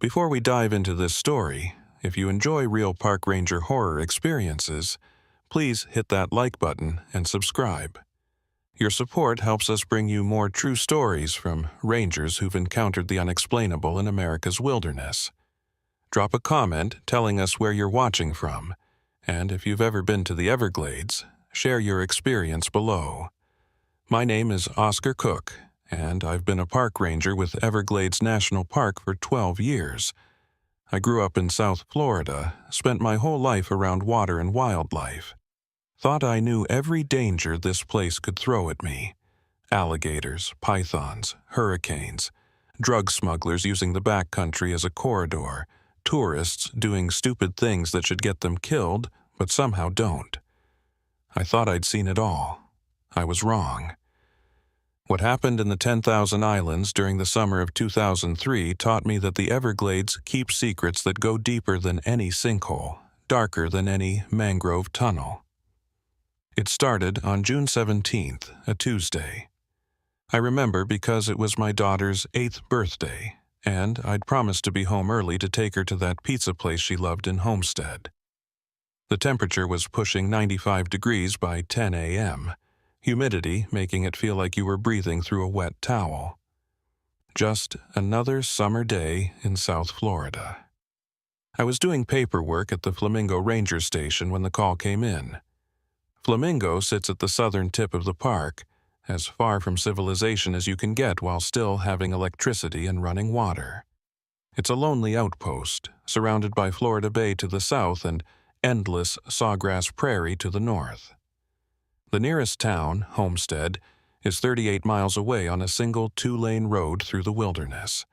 Before we dive into this story, if you enjoy real park ranger horror experiences, please hit that like button and subscribe. Your support helps us bring you more true stories from rangers who've encountered the unexplainable in America's wilderness. Drop a comment telling us where you're watching from, and if you've ever been to the Everglades, share your experience below. My name is Oscar Cook, and I've been a park ranger with Everglades National Park for 12 years. I grew up in South Florida, spent my whole life around water and wildlife. Thought I knew every danger this place could throw at me. Alligators, pythons, hurricanes, drug smugglers using the backcountry as a corridor, tourists doing stupid things that should get them killed, but somehow don't. I thought I'd seen it all. I was wrong. What happened in the 10,000 Islands during the summer of 2003 taught me that the Everglades keep secrets that go deeper than any sinkhole, darker than any mangrove tunnel. It started on June 17th, a Tuesday. I remember because it was my daughter's 8th birthday, and I'd promised to be home early to take her to that pizza place she loved in Homestead. The temperature was pushing 95 degrees by 10 a.m., humidity making it feel like you were breathing through a wet towel. Just another summer day in South Florida. I was doing paperwork at the Flamingo Ranger Station when the call came in. Flamingo sits at the southern tip of the park, as far from civilization as you can get while still having electricity and running water. It's a lonely outpost, surrounded by Florida Bay to the south and endless sawgrass prairie to the north. The nearest town, Homestead, is 38 miles away on a single 2-lane road through the wilderness.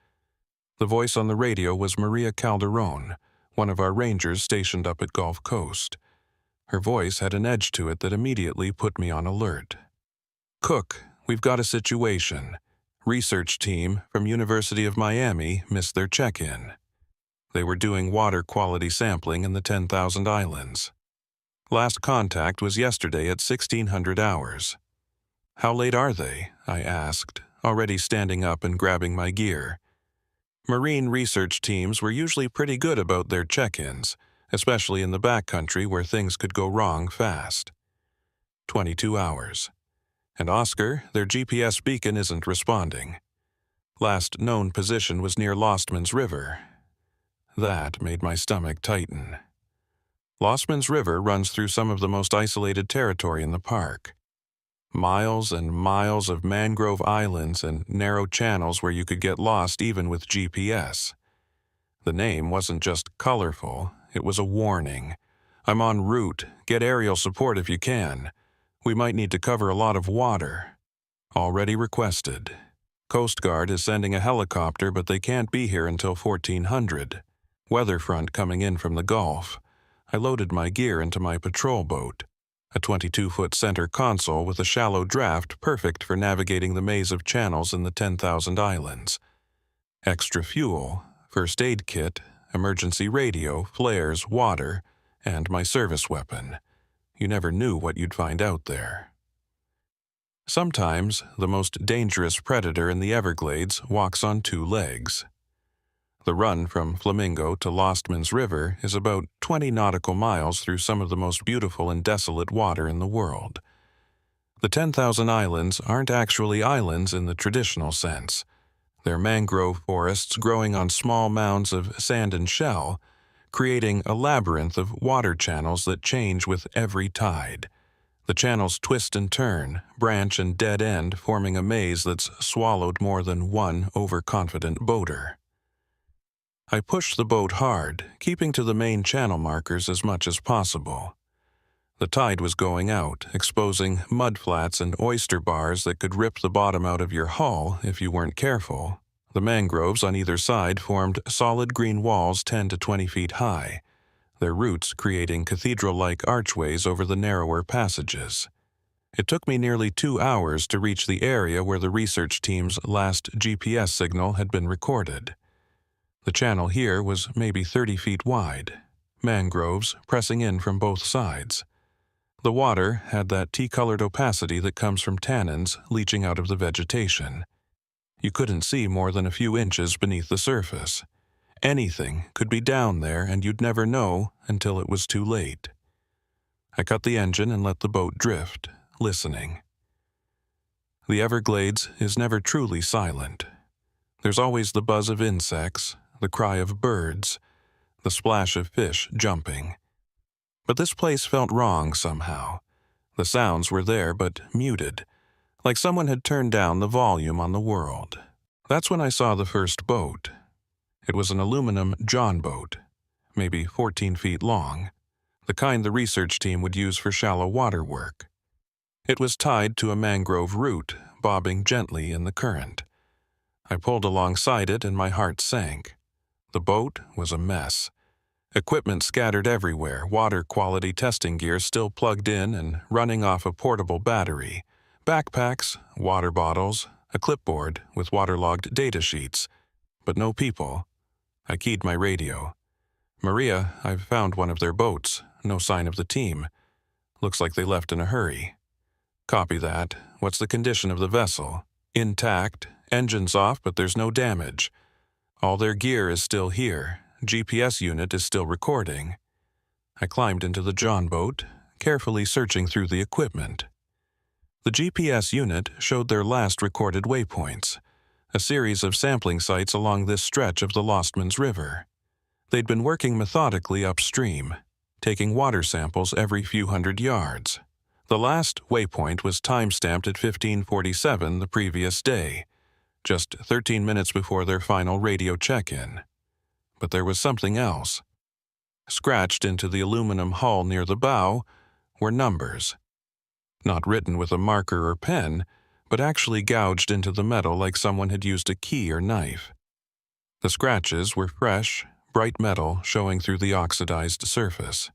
The voice on the radio was Maria Calderon, one of our rangers stationed up at Gulf Coast. Her voice had an edge to it that immediately put me on alert. "Cook, we've got a situation. Research team from University of Miami missed their check-in. They were doing water quality sampling in the 10,000 Islands. Last contact was yesterday at 1600 hours. How late are they?" I asked, already standing up and grabbing my gear. Marine research teams were usually pretty good about their check-ins, especially in the backcountry where things could go wrong fast. 22 hours. And Oscar, their GPS beacon isn't responding. Last known position was near Lostman's River. That made my stomach tighten. Lostman's River runs through some of the most isolated territory in the park. Miles and miles of mangrove islands and narrow channels where you could get lost even with GPS. The name wasn't just colorful, it was a warning. "I'm en route. Get aerial support if you can. We might need to cover a lot of water. Already requested. Coast Guard is sending a helicopter, but they can't be here until 1400. Weather front coming in from the Gulf." I loaded my gear into my patrol boat, a 22-foot center console with a shallow draft perfect for navigating the maze of channels in the 10,000 Islands. Extra fuel, first aid kit, emergency radio, flares, water, and my service weapon. You never knew what you'd find out there. Sometimes, the most dangerous predator in the Everglades walks on 2 legs. The run from Flamingo to Lostman's River is about 20 nautical miles through some of the most beautiful and desolate water in the world. The 10,000 Islands aren't actually islands in the traditional sense. They're mangrove forests growing on small mounds of sand and shell, creating a labyrinth of water channels that change with every tide. The channels twist and turn, branch and dead end, forming a maze that's swallowed more than one overconfident boater. I pushed the boat hard, keeping to the main channel markers as much as possible. The tide was going out, exposing mudflats and oyster bars that could rip the bottom out of your hull if you weren't careful. The mangroves on either side formed solid green walls 10 to 20 feet high, their roots creating cathedral-like archways over the narrower passages. It took me nearly 2 hours to reach the area where the research team's last GPS signal had been recorded. The channel here was maybe 30 feet wide, mangroves pressing in from both sides. The water had that tea-colored opacity that comes from tannins leaching out of the vegetation. You couldn't see more than a few inches beneath the surface. Anything could be down there and you'd never know until it was too late. I cut the engine and let the boat drift, listening. The Everglades is never truly silent. There's always the buzz of insects, the cry of birds, the splash of fish jumping. But this place felt wrong somehow. The sounds were there but muted, like someone had turned down the volume on the world. That's when I saw the first boat. It was an aluminum John boat, maybe 14 feet long, the kind the research team would use for shallow water work. It was tied to a mangrove root, bobbing gently in the current. I pulled alongside it and my heart sank. The boat was a mess. Equipment scattered everywhere, water quality testing gear still plugged in and running off a portable battery, backpacks, water bottles, a clipboard with waterlogged data sheets, but no people. I keyed my radio. "Maria, I've found one of their boats. No sign of the team. Looks like they left in a hurry." "Copy that. What's the condition of the vessel?" "Intact. Engine's off, but there's no damage. All their gear is still here. GPS unit is still recording." I climbed into the John boat, carefully searching through the equipment. The GPS unit showed their last recorded waypoints, a series of sampling sites along this stretch of the Lostman's River. They'd been working methodically upstream, taking water samples every few hundred yards. The last waypoint was time-stamped at 15:47 the previous day, just 13 minutes before their final radio check-in. But there was something else. Scratched into the aluminum hull near the bow were numbers. Not written with a marker or pen, but actually gouged into the metal like someone had used a key or knife. The scratches were fresh, bright metal showing through the oxidized surface.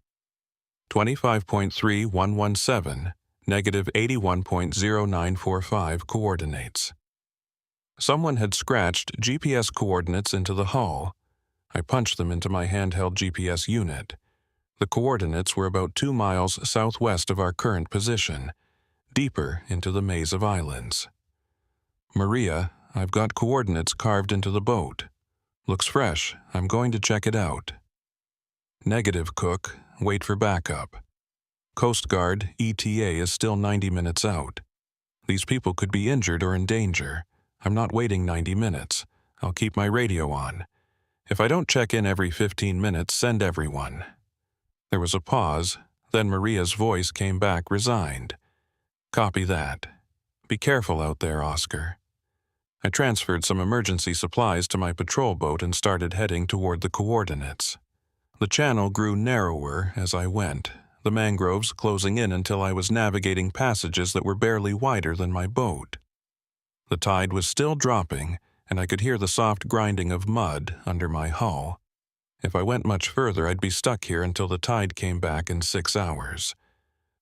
25.3117, negative 81.0945 coordinates. Someone had scratched GPS coordinates into the hull. I punched them into my handheld GPS unit. The coordinates were about 2 miles southwest of our current position, deeper into the maze of islands. "Maria, I've got coordinates carved into the boat. Looks fresh. I'm going to check it out." "Negative, Cook. Wait for backup. Coast Guard ETA is still 90 minutes out. These people could be injured or in danger. I'm not waiting 90 minutes. I'll keep my radio on. If I don't check in every 15 minutes, send everyone." There was a pause, then Maria's voice came back resigned. "Copy that. Be careful out there, Oscar." I transferred some emergency supplies to my patrol boat and started heading toward the coordinates. The channel grew narrower as I went, the mangroves closing in until I was navigating passages that were barely wider than my boat. The tide was still dropping, and I could hear the soft grinding of mud under my hull. If I went much further, I'd be stuck here until the tide came back in 6 hours.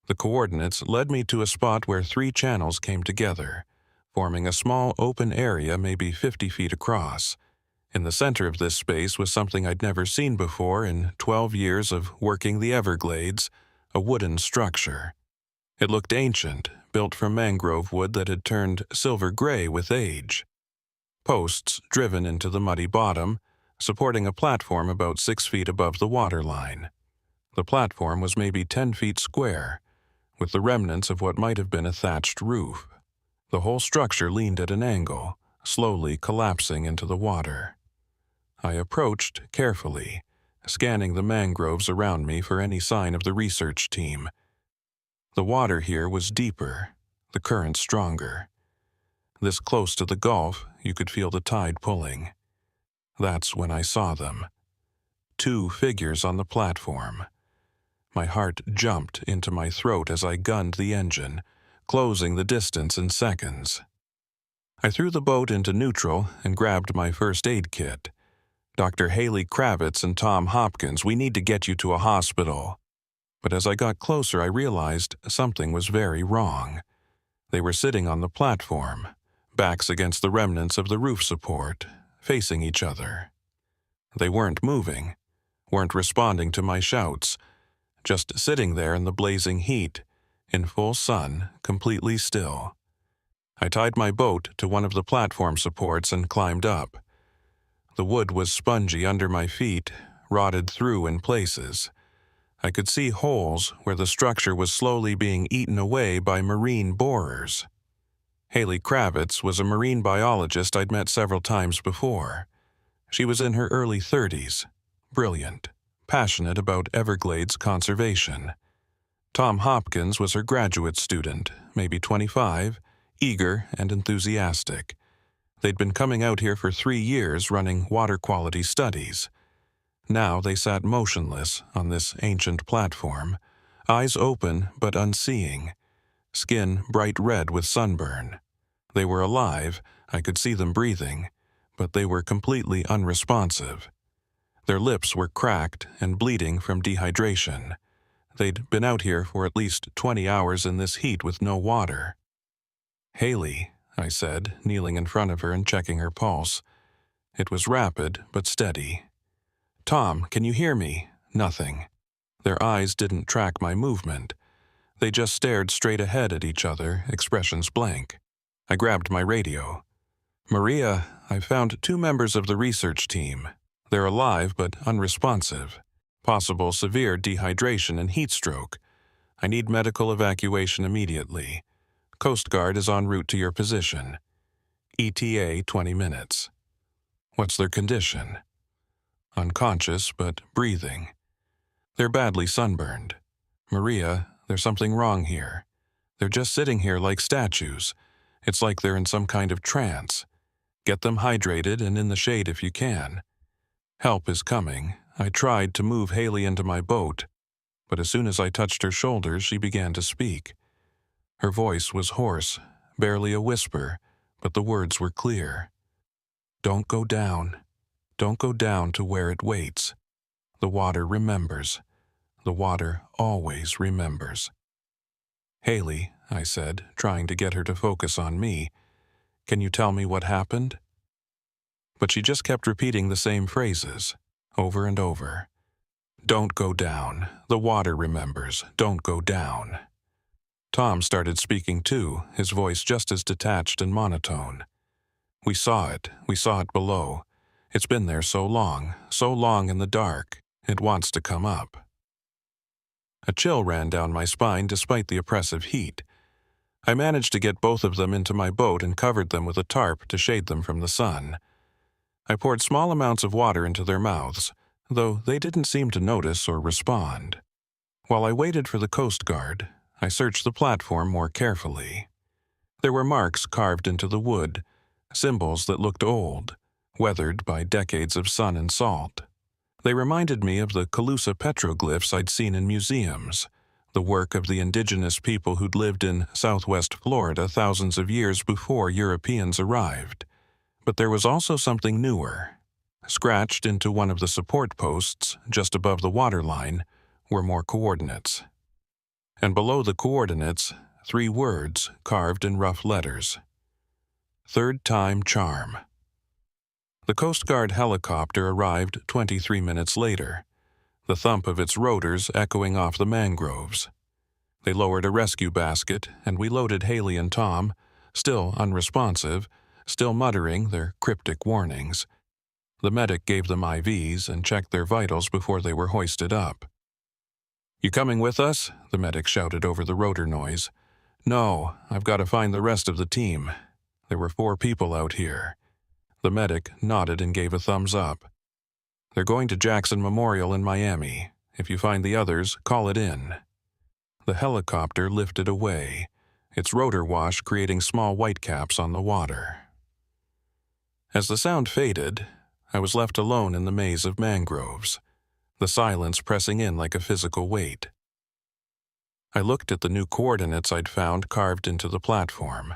The coordinates led me to a spot where 3 channels came together, forming a small open area maybe 50 feet across. In the center of this space was something I'd never seen before in 12 years of working the Everglades, a wooden structure. It looked ancient, built from mangrove wood that had turned silver gray with age. Posts driven into the muddy bottom, supporting a platform about 6 feet above the waterline. The platform was maybe 10 feet square, with the remnants of what might have been a thatched roof. The whole structure leaned at an angle, slowly collapsing into the water. I approached carefully, scanning the mangroves around me for any sign of the research team. The water here was deeper, the current stronger. This close to the Gulf, you could feel the tide pulling. That's when I saw them. 2 figures on the platform. My heart jumped into my throat as I gunned the engine, closing the distance in seconds. I threw the boat into neutral and grabbed my first aid kit. "Dr. Haley Kravitz and Tom Hopkins, we need to get you to a hospital." But as I got closer, I realized something was very wrong. They were sitting on the platform, backs against the remnants of the roof support, facing each other. They weren't moving, weren't responding to my shouts, just sitting there in the blazing heat, in full sun, completely still. I tied my boat to one of the platform supports and climbed up. The wood was spongy under my feet, rotted through in places. I could see holes where the structure was slowly being eaten away by marine borers. Haley Kravitz was a marine biologist I'd met several times before. She was in her early 30s, brilliant, passionate about Everglades conservation. Tom Hopkins was her graduate student, maybe 25, eager and enthusiastic. They'd been coming out here for 3 years running water quality studies. Now they sat motionless on this ancient platform, eyes open but unseeing, skin bright red with sunburn. They were alive, I could see them breathing, but they were completely unresponsive. Their lips were cracked and bleeding from dehydration. They'd been out here for at least 20 hours in this heat with no water. "Haley," I said, kneeling in front of her and checking her pulse. It was rapid but steady. "Tom, can you hear me?" Nothing. Their eyes didn't track my movement. They just stared straight ahead at each other, expressions blank. I grabbed my radio. "Maria, I've found 2 members of the research team. They're alive but unresponsive. Possible severe dehydration and heat stroke. I need medical evacuation immediately. Coast Guard is en route to your position. ETA 20 minutes. What's their condition?" "Unconscious, but breathing. They're badly sunburned. Maria, there's something wrong here. They're just sitting here like statues. It's like they're in some kind of trance. Get them hydrated and in the shade if you can. Help is coming." I tried to move Haley into my boat, but as soon as I touched her shoulders, she began to speak. Her voice was hoarse, barely a whisper, but the words were clear. "Don't go down. Don't go down to where it waits. The water remembers. The water always remembers." "Haley," I said, trying to get her to focus on me, "can you tell me what happened?" But she just kept repeating the same phrases, over and over. "Don't go down. The water remembers. Don't go down." Tom started speaking too, his voice just as detached and monotone. We saw it below. It's been there so long in the dark, it wants to come up." A chill ran down my spine despite the oppressive heat. I managed to get both of them into my boat and covered them with a tarp to shade them from the sun. I poured small amounts of water into their mouths, though they didn't seem to notice or respond. While I waited for the Coast Guard, I searched the platform more carefully. There were marks carved into the wood, symbols that looked old, weathered by decades of sun and salt. They reminded me of the Calusa petroglyphs I'd seen in museums, the work of the indigenous people who'd lived in southwest Florida thousands of years before Europeans arrived. But there was also something newer. Scratched into one of the support posts, just above the waterline, were more coordinates. And below the coordinates, 3 words carved in rough letters. "Third time charm." The Coast Guard helicopter arrived 23 minutes later, the thump of its rotors echoing off the mangroves. They lowered a rescue basket, and we loaded Haley and Tom, still unresponsive, still muttering their cryptic warnings. The medic gave them IVs and checked their vitals before they were hoisted up. "You coming with us?" the medic shouted over the rotor noise. "No, I've got to find the rest of the team. There were 4 people out here." The medic nodded and gave a thumbs up. "They're going to Jackson Memorial in Miami. If you find the others, call it in." The helicopter lifted away, its rotor wash creating small whitecaps on the water. As the sound faded, I was left alone in the maze of mangroves, the silence pressing in like a physical weight. I looked at the new coordinates I'd found carved into the platform.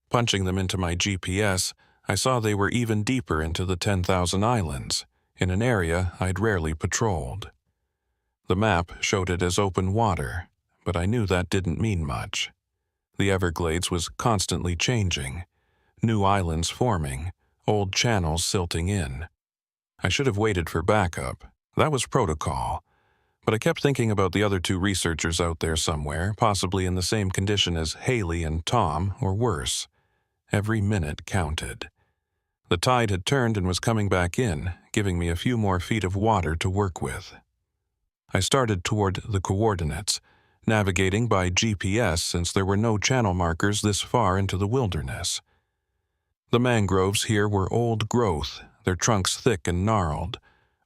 Punching them into my GPS, I saw they were even deeper into the 10,000 islands, in an area I'd rarely patrolled. The map showed it as open water, but I knew that didn't mean much. The Everglades was constantly changing, new islands forming, old channels silting in. I should have waited for backup. That was protocol. But I kept thinking about the other 2 researchers out there somewhere, possibly in the same condition as Haley and Tom, or worse. Every minute counted. The tide had turned and was coming back in, giving me a few more feet of water to work with. I started toward the coordinates, navigating by GPS since there were no channel markers this far into the wilderness. The mangroves here were old growth, their trunks thick and gnarled,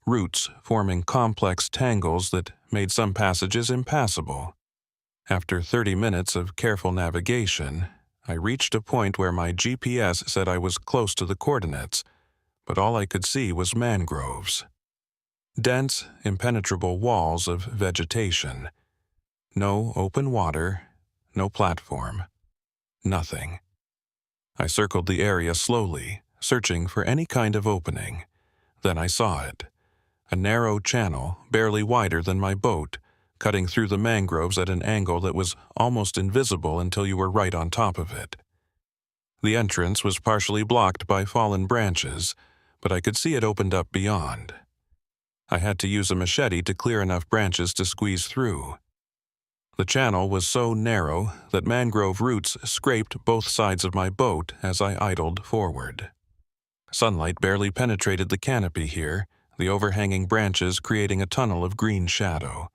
roots forming complex tangles that made some passages impassable. After 30 minutes of careful navigation, I reached a point where my GPS said I was close to the coordinates, but all I could see was mangroves. Dense, impenetrable walls of vegetation. No open water, no platform. Nothing. I circled the area slowly, searching for any kind of opening. Then I saw it. A narrow channel, barely wider than my boat, cutting through the mangroves at an angle that was almost invisible until you were right on top of it. The entrance was partially blocked by fallen branches, but I could see it opened up beyond. I had to use a machete to clear enough branches to squeeze through. The channel was so narrow that mangrove roots scraped both sides of my boat as I idled forward. Sunlight barely penetrated the canopy here, the overhanging branches creating a tunnel of green shadow.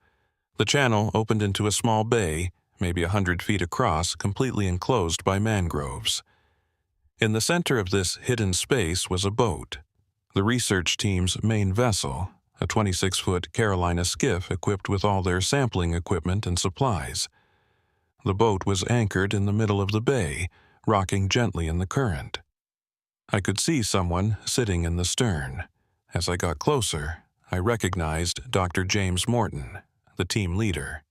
The channel opened into a small bay, maybe 100 feet across, completely enclosed by mangroves. In the center of this hidden space was a boat, the research team's main vessel, a 26-foot Carolina skiff equipped with all their sampling equipment and supplies. The boat was anchored in the middle of the bay, rocking gently in the current. I could see someone sitting in the stern. As I got closer, I recognized Dr. James Morton, the team leader.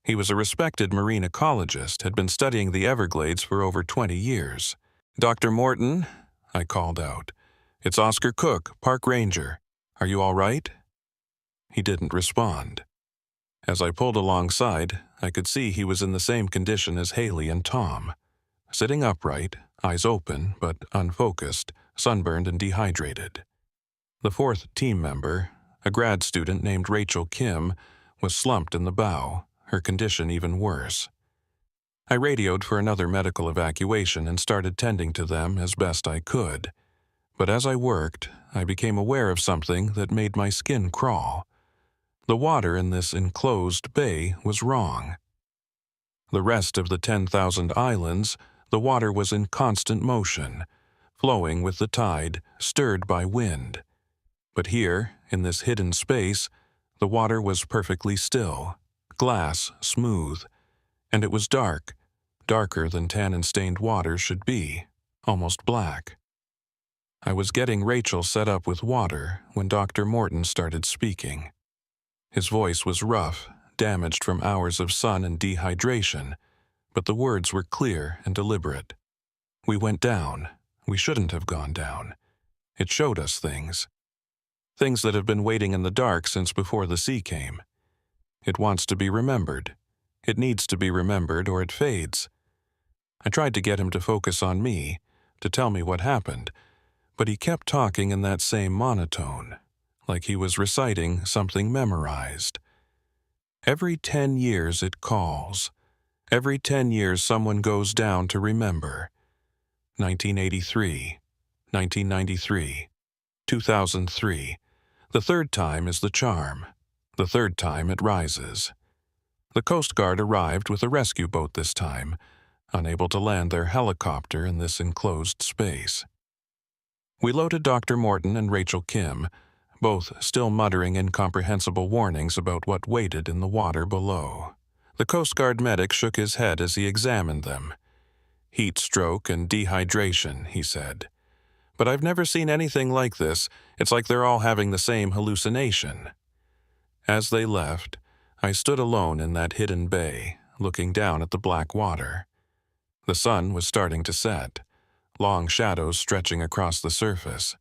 He was a respected marine ecologist, had been studying the Everglades for over 20 years. "Dr. Morton," I called out. "It's Oscar Cook, park ranger. Are you all right?" He didn't respond. As I pulled alongside, I could see he was in the same condition as Haley and Tom. Sitting upright, eyes open but unfocused, sunburned and dehydrated. The fourth team member, a grad student named Rachel Kim, was slumped in the bow, her condition even worse. I radioed for another medical evacuation and started tending to them as best I could. But as I worked, I became aware of something that made my skin crawl. The water in this enclosed bay was wrong. The rest of the 10,000 islands, the water was in constant motion, flowing with the tide, stirred by wind. But here, in this hidden space, the water was perfectly still, glass smooth, and it was dark, darker than tannin-stained water should be, almost black. I was getting Rachel set up with water when Dr. Morton started speaking. His voice was rough, damaged from hours of sun and dehydration, but the words were clear and deliberate. We went down. We shouldn't have gone down. It showed us things. Things that have been waiting in the dark since before the sea came. It wants to be remembered. It needs to be remembered or it fades. I tried to get him to focus on me, to tell me what happened, but he kept talking in that same monotone, like he was reciting something memorized. Every 10 years it calls. Every 10 years someone goes down to remember. 1983, 1993, 2003. The third time is the charm. The third time it rises. The Coast Guard arrived with a rescue boat this time, unable to land their helicopter in this enclosed space. We loaded Dr. Morton and Rachel Kim, both still muttering incomprehensible warnings about what waited in the water below. The Coast Guard medic shook his head as he examined them. "Heat stroke and dehydration," he said. "But I've never seen anything like this. It's like they're all having the same hallucination." As they left, I stood alone in that hidden bay, looking down at the black water. The sun was starting to set, long shadows stretching across the surface.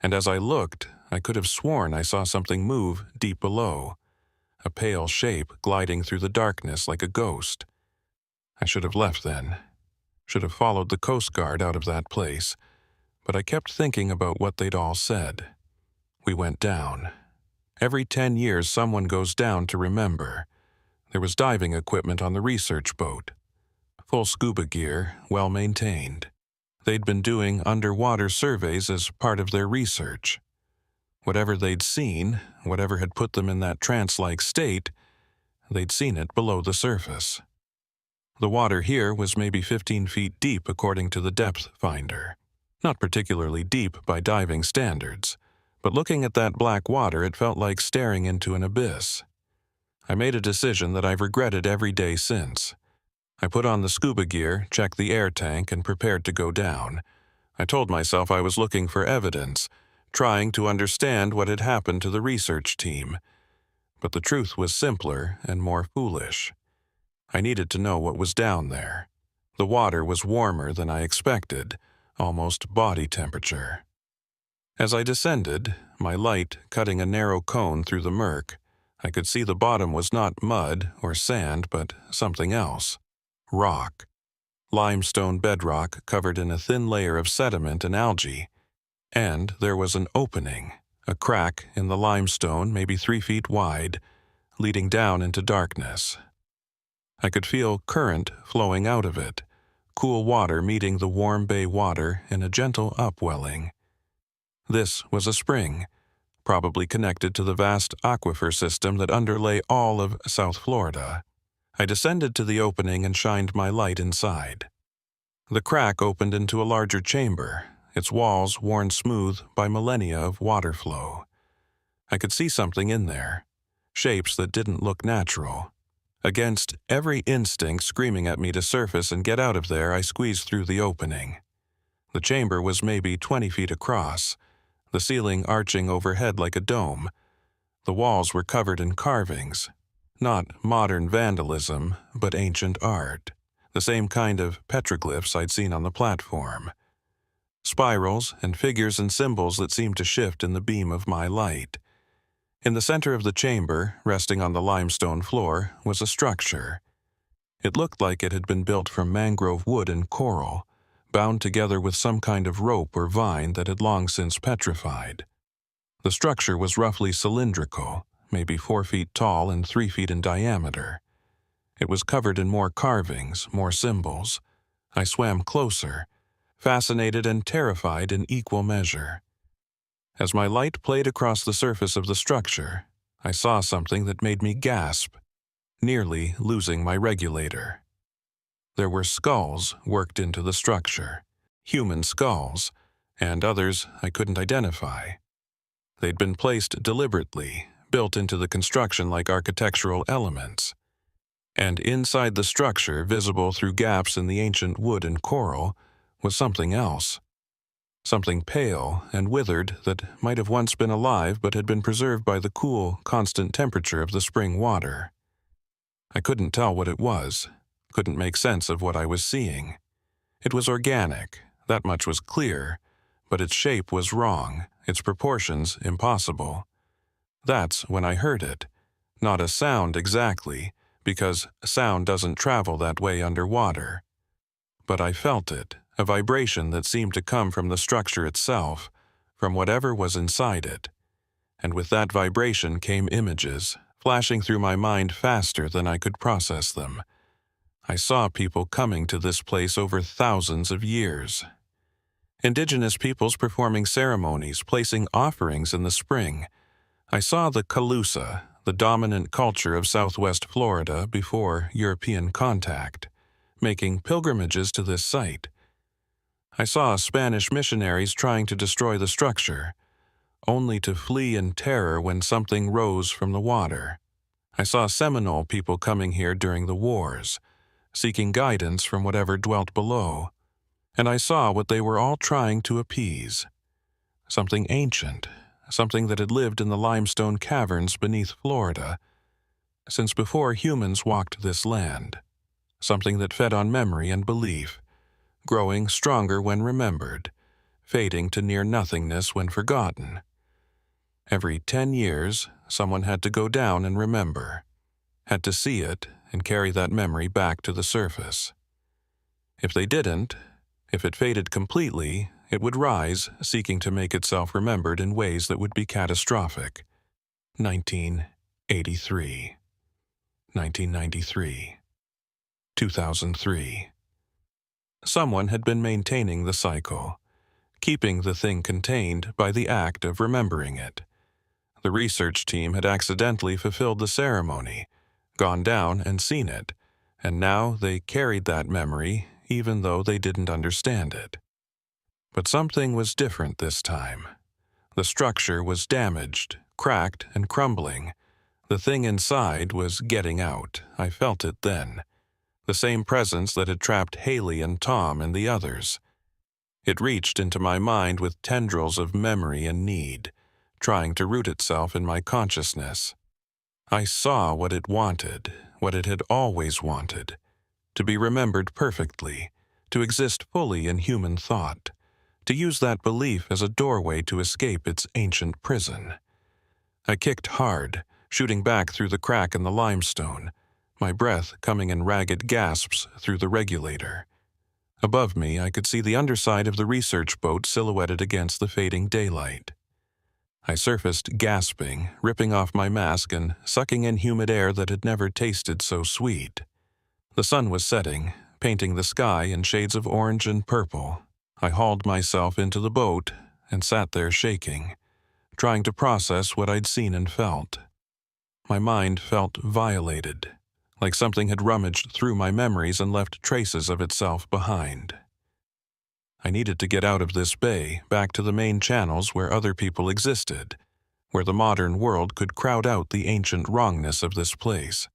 And as I looked, I could have sworn I saw something move deep below, a pale shape gliding through the darkness like a ghost. I should have left then, should have followed the Coast Guard out of that place, but I kept thinking about what they'd all said. We went down. Every 10 years someone goes down to remember. There was diving equipment on the research boat. Full scuba gear, well maintained. They'd been doing underwater surveys as part of their research. Whatever they'd seen, whatever had put them in that trance-like state, they'd seen it below the surface. The water here was maybe 15 feet deep according to the depth finder. Not particularly deep by diving standards, but looking at that black water, it felt like staring into an abyss. I made a decision that I've regretted every day since. I put on the scuba gear, checked the air tank, and prepared to go down. I told myself I was looking for evidence, trying to understand what had happened to the research team. But the truth was simpler and more foolish. I needed to know what was down there. The water was warmer than I expected, almost body temperature. As I descended, my light cutting a narrow cone through the murk, I could see the bottom was not mud or sand, but something else. Rock. Limestone bedrock covered in a thin layer of sediment and algae. And there was an opening, a crack in the limestone maybe 3 feet wide, leading down into darkness. I could feel current flowing out of it, cool water meeting the warm bay water in a gentle upwelling. This was a spring, probably connected to the vast aquifer system that underlay all of South Florida. I descended to the opening and shined my light inside. The crack opened into a larger chamber, its walls worn smooth by millennia of water flow. I could see something in there, shapes that didn't look natural. Against every instinct screaming at me to surface and get out of there, I squeezed through the opening. The chamber was maybe 20 feet across, the ceiling arching overhead like a dome. The walls were covered in carvings, not modern vandalism, but ancient art, the same kind of petroglyphs I'd seen on the platform. Spirals and figures and symbols that seemed to shift in the beam of my light. In the center of the chamber, resting on the limestone floor, was a structure. It looked like it had been built from mangrove wood and coral, bound together with some kind of rope or vine that had long since petrified. The structure was roughly cylindrical, maybe 4 feet tall and 3 feet in diameter. It was covered in more carvings, more symbols. I swam closer, fascinated and terrified in equal measure. As my light played across the surface of the structure, I saw something that made me gasp, nearly losing my regulator. There were skulls worked into the structure, human skulls, and others I couldn't identify. They'd been placed deliberately, built into the construction like architectural elements. And inside the structure, visible through gaps in the ancient wood and coral, was something else. Something pale and withered that might have once been alive but had been preserved by the cool, constant temperature of the spring water. I couldn't tell what it was, couldn't make sense of what I was seeing. It was organic, that much was clear, but its shape was wrong, its proportions impossible. That's when I heard it. Not a sound exactly, because sound doesn't travel that way underwater. But I felt it, a vibration that seemed to come from the structure itself, from whatever was inside it. And with that vibration came images, flashing through my mind faster than I could process them. I saw people coming to this place over thousands of years. Indigenous peoples performing ceremonies, placing offerings in the spring. I saw the Calusa, the dominant culture of southwest Florida before European contact, making pilgrimages to this site. I saw Spanish missionaries trying to destroy the structure, only to flee in terror when something rose from the water. I saw Seminole people coming here during the wars, seeking guidance from whatever dwelt below. And I saw what they were all trying to appease. Something ancient, something that had lived in the limestone caverns beneath Florida, since before humans walked this land. Something that fed on memory and belief, growing stronger when remembered, fading to near nothingness when forgotten. Every 10 years, someone had to go down and remember, had to see it and carry that memory back to the surface. If they didn't, if it faded completely, it would rise, seeking to make itself remembered in ways that would be catastrophic. 1983, 1993, 2003. Someone had been maintaining the cycle, keeping the thing contained by the act of remembering it. The research team had accidentally fulfilled the ceremony, gone down and seen it, and now they carried that memory even though they didn't understand it. But something was different this time. The structure was damaged, cracked, and crumbling. The thing inside was getting out. I felt it then. The same presence that had trapped Haley and Tom and the others. It reached into my mind with tendrils of memory and need, trying to root itself in my consciousness. I saw what it wanted, what it had always wanted, to be remembered perfectly, to exist fully in human thought, to use that belief as a doorway to escape its ancient prison. I kicked hard, shooting back through the crack in the limestone, my breath coming in ragged gasps through the regulator. Above me, I could see the underside of the research boat silhouetted against the fading daylight. I surfaced gasping, ripping off my mask and sucking in humid air that had never tasted so sweet. The sun was setting, painting the sky in shades of orange and purple. I hauled myself into the boat and sat there shaking, trying to process what I'd seen and felt. My mind felt violated, like something had rummaged through my memories and left traces of itself behind. I needed to get out of this bay, back to the main channels where other people existed, where the modern world could crowd out the ancient wrongness of this place.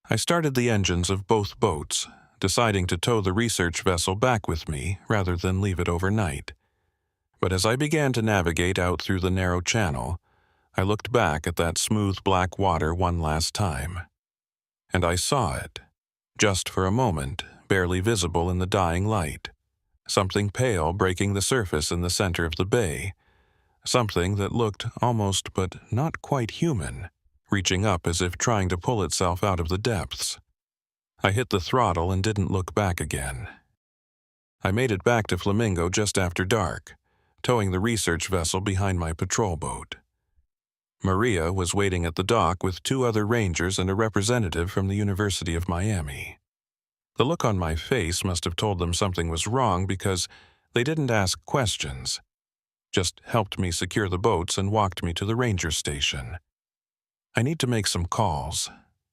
I started the engines of both boats, deciding to tow the research vessel back with me rather than leave it overnight. But as I began to navigate out through the narrow channel, I looked back at that smooth black water one last time. And I saw it, just for a moment, barely visible in the dying light. Something pale breaking the surface in the center of the bay. Something that looked almost but not quite human, reaching up as if trying to pull itself out of the depths. I hit the throttle and didn't look back again. I made it back to Flamingo just after dark, towing the research vessel behind my patrol boat. Maria was waiting at the dock with 2 other rangers and a representative from the University of Miami. The look on my face must have told them something was wrong because they didn't ask questions, just helped me secure the boats and walked me to the ranger station. "I need to make some calls,"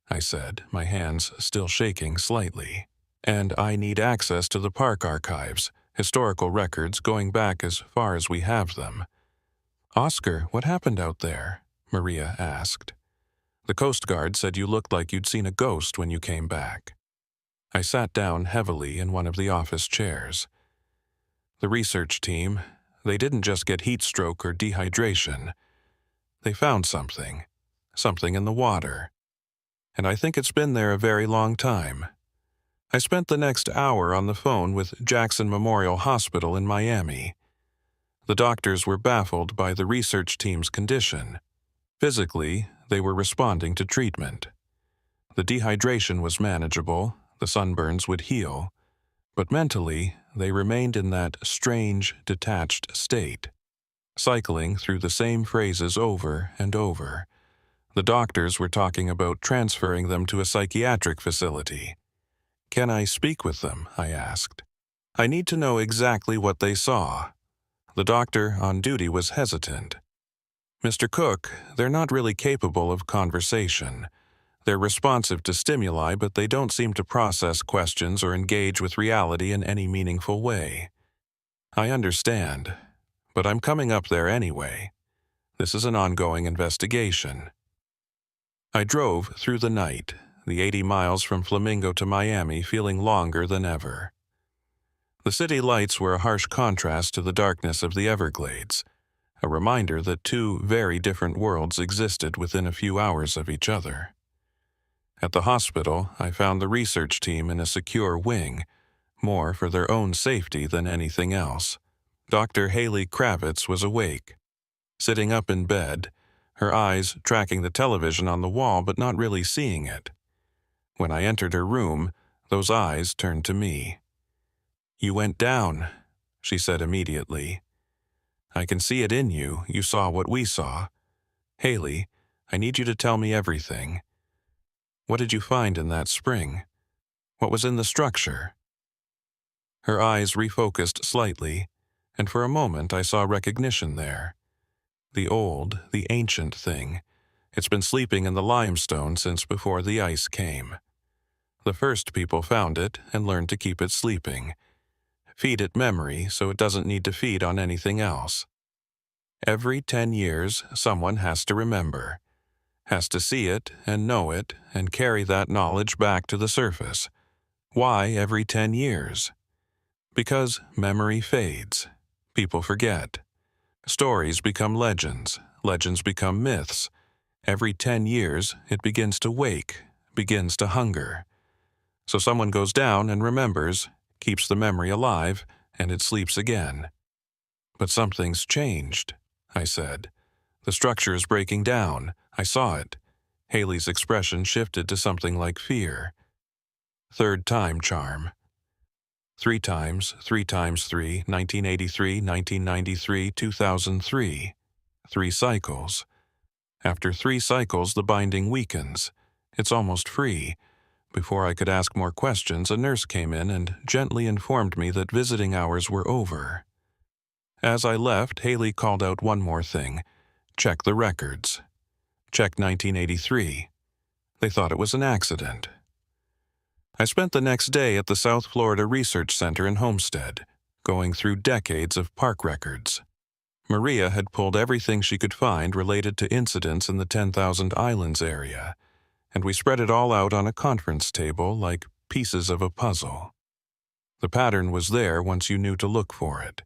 I said, my hands still shaking slightly. "And I need access to the park archives, historical records going back as far as we have them." "Oscar, what happened out there?" Maria asked. "The Coast Guard said you looked like you'd seen a ghost when you came back." I sat down heavily in one of the office chairs. The research team, they didn't just get heat stroke or dehydration. They found something in the water. And I think it's been there a very long time. I spent the next hour on the phone with Jackson Memorial Hospital in Miami. The doctors were baffled by the research team's condition. Physically, they were responding to treatment. The dehydration was manageable, the sunburns would heal, but mentally, they remained in that strange, detached state, cycling through the same phrases over and over. The doctors were talking about transferring them to a psychiatric facility. "Can I speak with them?" I asked. "I need to know exactly what they saw." The doctor on duty was hesitant. "Mr. Cook, they're not really capable of conversation. They're responsive to stimuli, but they don't seem to process questions or engage with reality in any meaningful way." "I understand, but I'm coming up there anyway. This is an ongoing investigation." I drove through the night, the 80 miles from Flamingo to Miami feeling longer than ever. The city lights were a harsh contrast to the darkness of the Everglades, a reminder that 2 very different worlds existed within a few hours of each other. At the hospital, I found the research team in a secure wing, more for their own safety than anything else. Dr. Haley Kravitz was awake, sitting up in bed, her eyes tracking the television on the wall but not really seeing it. When I entered her room, those eyes turned to me. "You went down," she said immediately. "I can see it in you. You saw what we saw. Haley, I need you to tell me everything. What did you find in that spring? What was in the structure?" Her eyes refocused slightly, and for a moment I saw recognition there. The ancient thing. It's been sleeping in the limestone since before the ice came. The first people found it and learned to keep it sleeping. Feed it memory so it doesn't need to feed on anything else. Every 10 years, someone has to remember. Has to see it and know it and carry that knowledge back to the surface. Why every 10 years? Because memory fades. People forget. Stories become legends. Legends become myths. Every 10 years, it begins to wake, begins to hunger. So someone goes down and remembers, keeps the memory alive, and it sleeps again. But something's changed, I said. The structure is breaking down. I saw it. Haley's expression shifted to something like fear. Third time charm. 3 times, 3 times 3, 1983, 1993, 2003. 3 cycles. After 3 cycles, the binding weakens. It's almost free. Before I could ask more questions, a nurse came in and gently informed me that visiting hours were over. As I left, Haley called out one more thing. Check the records. Check 1983. They thought it was an accident. I spent the next day at the South Florida Research Center in Homestead, going through decades of park records. Maria had pulled everything she could find related to incidents in the 10,000 Islands area, and we spread it all out on a conference table like pieces of a puzzle. The pattern was there once you knew to look for it.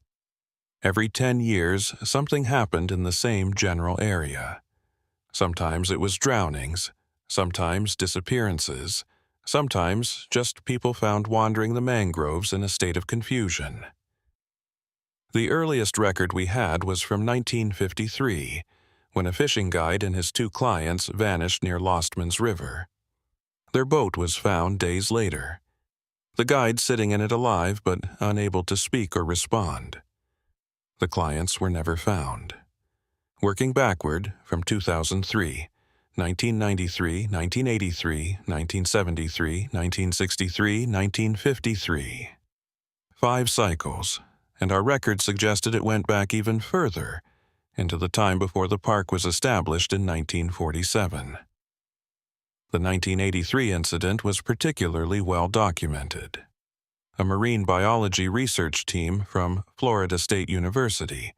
Every 10 years, something happened in the same general area. Sometimes it was drownings, sometimes disappearances, sometimes just people found wandering the mangroves in a state of confusion. The earliest record we had was from 1953, when a fishing guide and his 2 clients vanished near Lostman's River. Their boat was found days later. The guide sitting in it alive but unable to speak or respond. The clients were never found. Working backward from 2003, 1993, 1983, 1973, 1963, 1953. 5 cycles, and our record suggested it went back even further, into the time before the park was established in 1947. The 1983 incident was particularly well documented. A marine biology research team from Florida State University,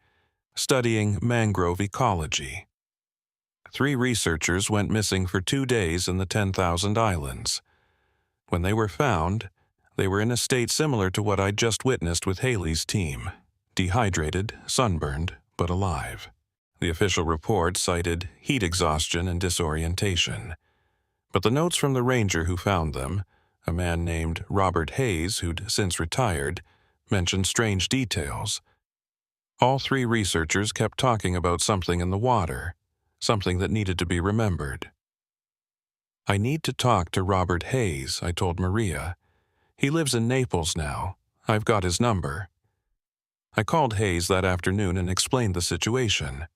studying mangrove ecology. 3 researchers went missing for 2 days in the 10,000 Islands. When they were found, they were in a state similar to what I'd just witnessed with Haley's team, dehydrated, sunburned, but alive. The official report cited heat exhaustion and disorientation. But the notes from the ranger who found them, a man named Robert Hayes, who'd since retired, mentioned strange details. All 3 researchers kept talking about something in the water, something that needed to be remembered. I need to talk to Robert Hayes, I told Maria. He lives in Naples now. I've got his number. I called Hayes that afternoon and explained the situation.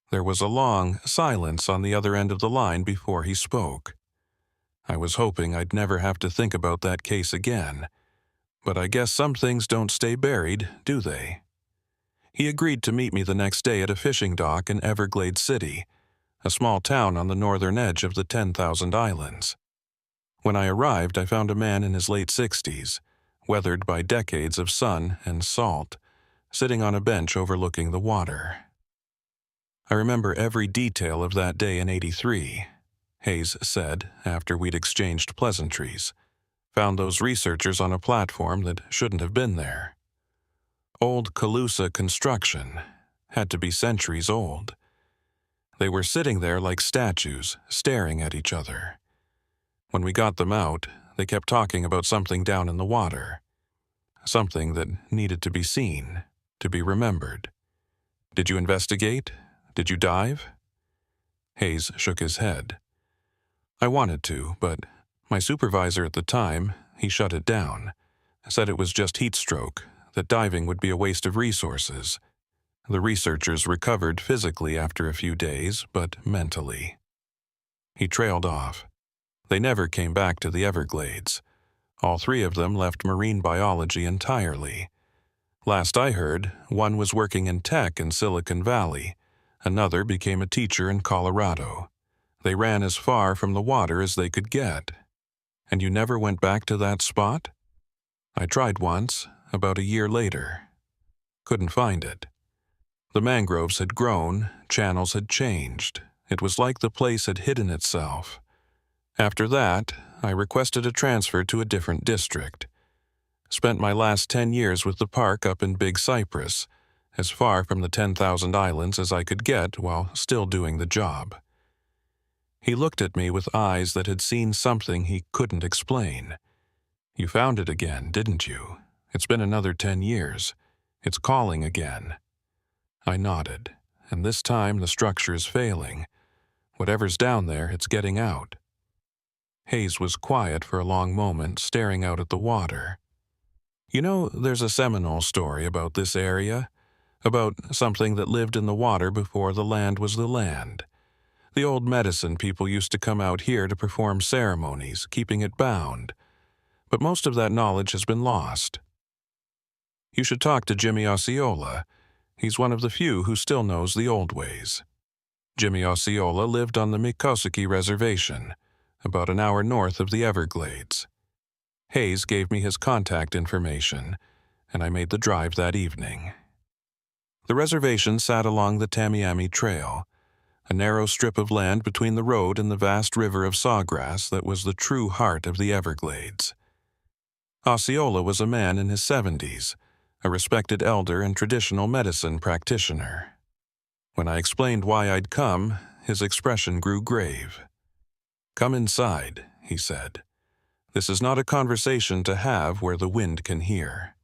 There was a long silence on the other end of the line before he spoke. I was hoping I'd never have to think about that case again, but I guess some things don't stay buried, do they? He agreed to meet me the next day at a fishing dock in Everglades City, a small town on the northern edge of the 10,000 Islands. When I arrived, I found a man in his late 60s, weathered by decades of sun and salt, sitting on a bench overlooking the water. I remember every detail of that day in '83, Hayes said after we'd exchanged pleasantries. Found those researchers on a platform that shouldn't have been there. Old Calusa construction, had to be centuries old. They were sitting there like statues, staring at each other. When we got them out, they kept talking about something down in the water. Something that needed to be seen, to be remembered. Did you investigate? Did you dive? Hayes shook his head. I wanted to, but my supervisor at the time, he shut it down. Said it was just heat stroke, that diving would be a waste of resources. The researchers recovered physically after a few days, but mentally. He trailed off. They never came back to the Everglades. All three of them left marine biology entirely. Last I heard, one was working in tech in Silicon Valley. Another became a teacher in Colorado. They ran as far from the water as they could get. And you never went back to that spot? I tried once, about a year later. Couldn't find it. The mangroves had grown, channels had changed. It was like the place had hidden itself. After that, I requested a transfer to a different district. Spent my last 10 years with the park up in Big Cypress, as far from the 10,000 islands as I could get while still doing the job. He looked at me with eyes that had seen something he couldn't explain. You found it again, didn't you? It's been another 10 years. It's calling again. I nodded, and this time the structure is failing. Whatever's down there, it's getting out. Hayes was quiet for a long moment, staring out at the water. You know, there's a Seminole story about this area, about something that lived in the water before the land was the land. The old medicine people used to come out here to perform ceremonies, keeping it bound. But most of that knowledge has been lost. You should talk to Jimmy Osceola. He's one of the few who still knows the old ways. Jimmy Osceola lived on the Mikosiki Reservation, about an hour north of the Everglades. Hayes gave me his contact information, and I made the drive that evening. The reservation sat along the Tamiami Trail, a narrow strip of land between the road and the vast river of sawgrass that was the true heart of the Everglades. Osceola was a man in his 70s, a respected elder and traditional medicine practitioner. When I explained why I'd come, his expression grew grave. "Come inside," he said. "This is not a conversation to have where the wind can hear."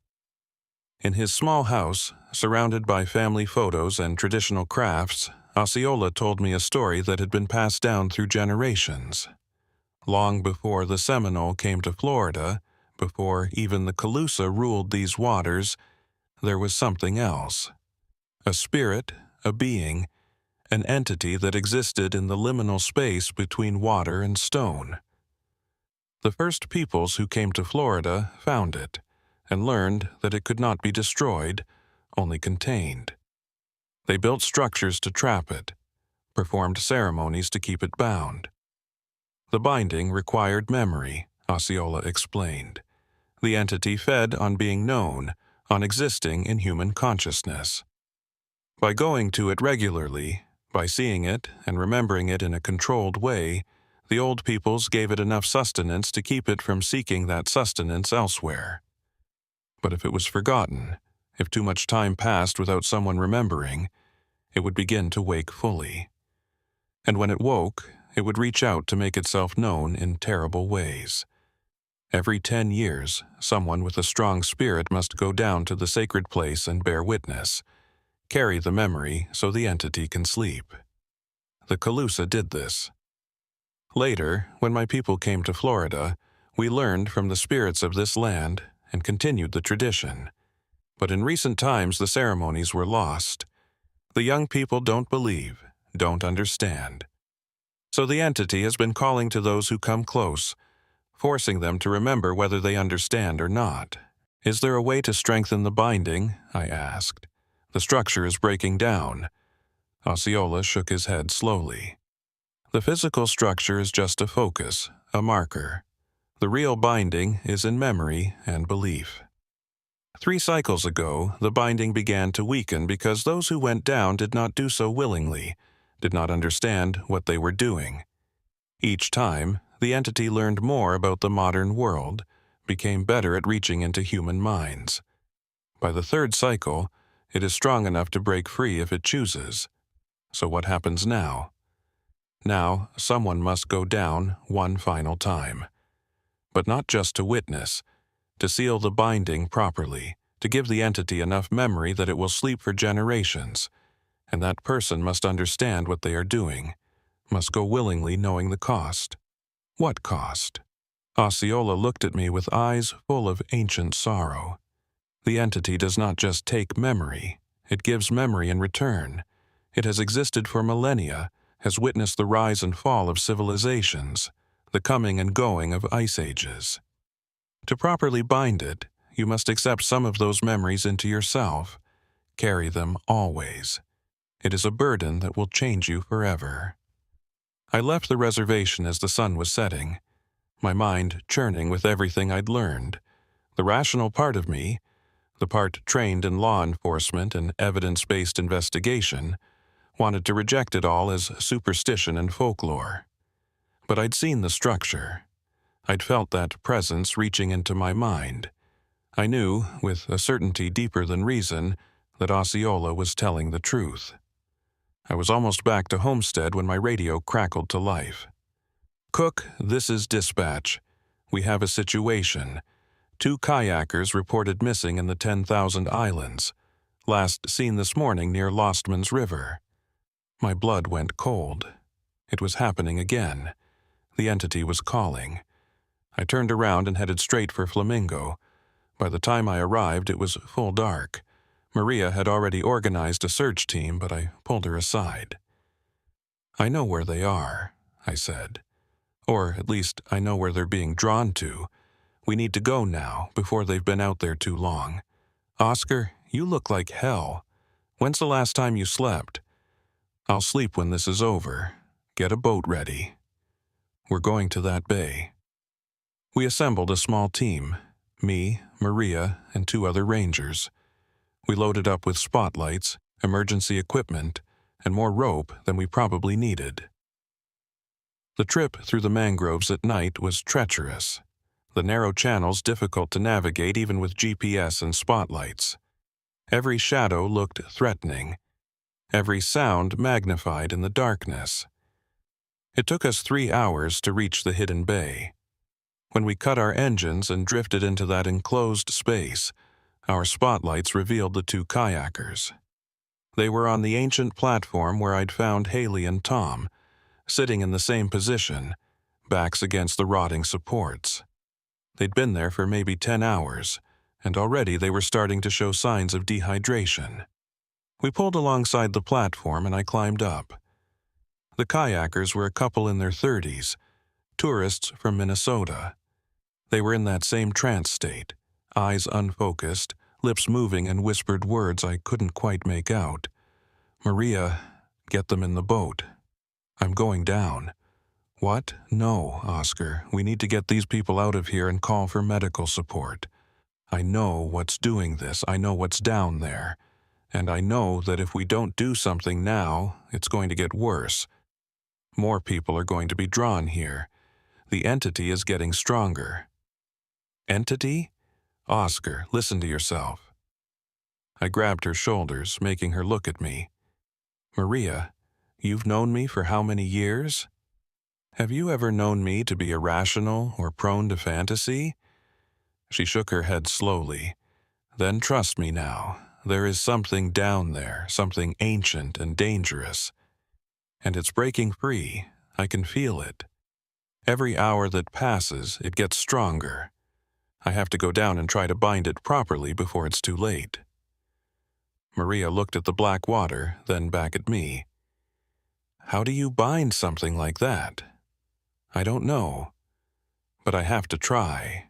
In his small house, surrounded by family photos and traditional crafts, Osceola told me a story that had been passed down through generations. Long before the Seminole came to Florida, before even the Calusa ruled these waters, there was something else. A spirit, a being, an entity that existed in the liminal space between water and stone. The first peoples who came to Florida found it, and learned that it could not be destroyed, only contained. They built structures to trap it, performed ceremonies to keep it bound. The binding required memory, Osceola explained. The entity fed on being known, on existing in human consciousness. By going to it regularly, by seeing it and remembering it in a controlled way, the old peoples gave it enough sustenance to keep it from seeking that sustenance elsewhere. But if it was forgotten, if too much time passed without someone remembering, it would begin to wake fully. And when it woke, it would reach out to make itself known in terrible ways. Every 10 years, someone with a strong spirit must go down to the sacred place and bear witness, carry the memory so the entity can sleep. The Calusa did this. Later, when my people came to Florida, we learned from the spirits of this land and continued the tradition. But in recent times, the ceremonies were lost. The young people don't believe, don't understand. So the entity has been calling to those who come close, forcing them to remember whether they understand or not. "Is there a way to strengthen the binding?" I asked. "The structure is breaking down." Osceola shook his head slowly. "The physical structure is just a focus, a marker. The real binding is in memory and belief. 3 cycles ago, the binding began to weaken because those who went down did not do so willingly, did not understand what they were doing. Each time, the entity learned more about the modern world, became better at reaching into human minds. By the 3rd cycle, it is strong enough to break free if it chooses. So what happens now? Now, someone must go down one final time. But not just to witness, to seal the binding properly, to give the entity enough memory that it will sleep for generations. And that person must understand what they are doing, must go willingly knowing the cost. What cost? Osceola looked at me with eyes full of ancient sorrow. The entity does not just take memory, it gives memory in return. It has existed for millennia, has witnessed the rise and fall of civilizations, the coming and going of ice ages. To properly bind it, you must accept some of those memories into yourself. Carry them always. It is a burden that will change you forever. I left the reservation as the sun was setting, my mind churning with everything I'd learned. The rational part of me, the part trained in law enforcement and evidence-based investigation, wanted to reject it all as superstition and folklore. But I'd seen the structure. I'd felt that presence reaching into my mind. I knew, with a certainty deeper than reason, that Osceola was telling the truth. I was almost back to Homestead when my radio crackled to life. "Cook, this is dispatch. We have a situation. 2 kayakers reported missing in the 10,000 Islands. Last seen this morning near Lostman's River." My blood went cold. It was happening again. The entity was calling. I turned around and headed straight for Flamingo. By the time I arrived, it was full dark. Maria had already organized a search team, but I pulled her aside. "I know where they are," I said. "Or at least I know where they're being drawn to. We need to go now, before they've been out there too long. Oscar, you look like hell. When's the last time you slept?" "I'll sleep when this is over. Get a boat ready. We're going to that bay." We assembled a small team, me, Maria, and 2 other rangers. We loaded up with spotlights, emergency equipment, and more rope than we probably needed. The trip through the mangroves at night was treacherous, the narrow channels difficult to navigate even with GPS and spotlights. Every shadow looked threatening, every sound magnified in the darkness. It took us 3 hours to reach the hidden bay. When we cut our engines and drifted into that enclosed space, our spotlights revealed the 2 kayakers. They were on the ancient platform where I'd found Haley and Tom, sitting in the same position, backs against the rotting supports. They'd been there for maybe 10 hours, and already they were starting to show signs of dehydration. We pulled alongside the platform and I climbed up. The kayakers were a couple in their 30s, tourists from Minnesota. They were in that same trance state, eyes unfocused, lips moving and whispered words I couldn't quite make out. "Maria, get them in the boat. I'm going down." "What? No, Oscar. We need to get these people out of here and call for medical support. I know what's doing this. I know what's down there. And I know that if we don't do something now, it's going to get worse. More people are going to be drawn here. The entity is getting stronger." "Entity? Oscar, listen to yourself." I grabbed her shoulders, making her look at me. "Maria, you've known me for how many years? Have you ever known me to be irrational or prone to fantasy?" She shook her head slowly. "Then trust me now. There is something down there, something ancient and dangerous. And it's breaking free. I can feel it. Every hour that passes, it gets stronger. I have to go down and try to bind it properly before it's too late." Maria looked at the black water, then back at me. "How do you bind something like that?" "I don't know. But I have to try."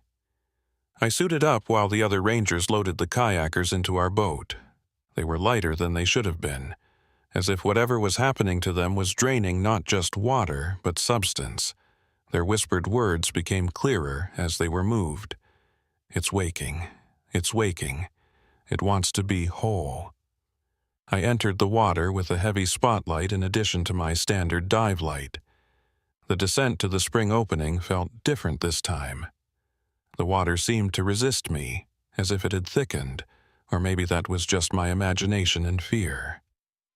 I suited up while the other rangers loaded the kayakers into our boat. They were lighter than they should have been, as if whatever was happening to them was draining not just water, but substance. Their whispered words became clearer as they were moved. "It's waking. It's waking. It wants to be whole." I entered the water with a heavy spotlight in addition to my standard dive light. The descent to the spring opening felt different this time. The water seemed to resist me, as if it had thickened, or maybe that was just my imagination and fear.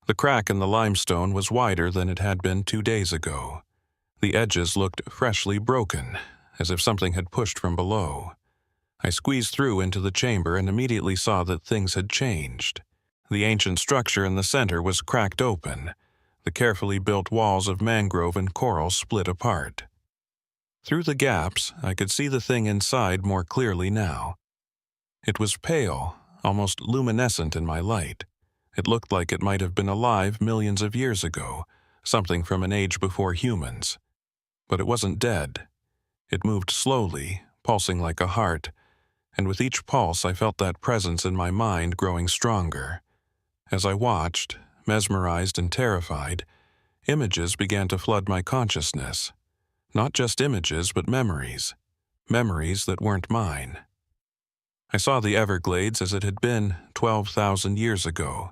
The crack in the limestone was wider than it had been 2 days ago. The edges looked freshly broken, as if something had pushed from below. I squeezed through into the chamber and immediately saw that things had changed. The ancient structure in the center was cracked open, the carefully built walls of mangrove and coral split apart. Through the gaps, I could see the thing inside more clearly now. It was pale, almost luminescent in my light. It looked like it might have been alive millions of years ago, something from an age before humans. But it wasn't dead. It moved slowly, pulsing like a heart, and with each pulse I felt that presence in my mind growing stronger. As I watched, mesmerized and terrified, images began to flood my consciousness. Not just images, but memories. Memories that weren't mine. I saw the Everglades as it had been 12,000 years ago,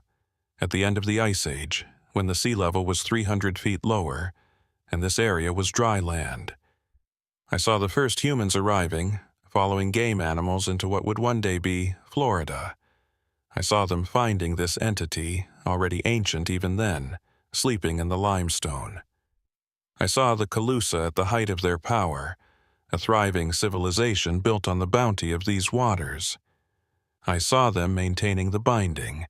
at the end of the Ice Age, when the sea level was 300 feet lower, and this area was dry land. I saw the first humans arriving, following game animals into what would one day be Florida. I saw them finding this entity, already ancient even then, sleeping in the limestone. I saw the Calusa at the height of their power, a thriving civilization built on the bounty of these waters. I saw them maintaining the binding,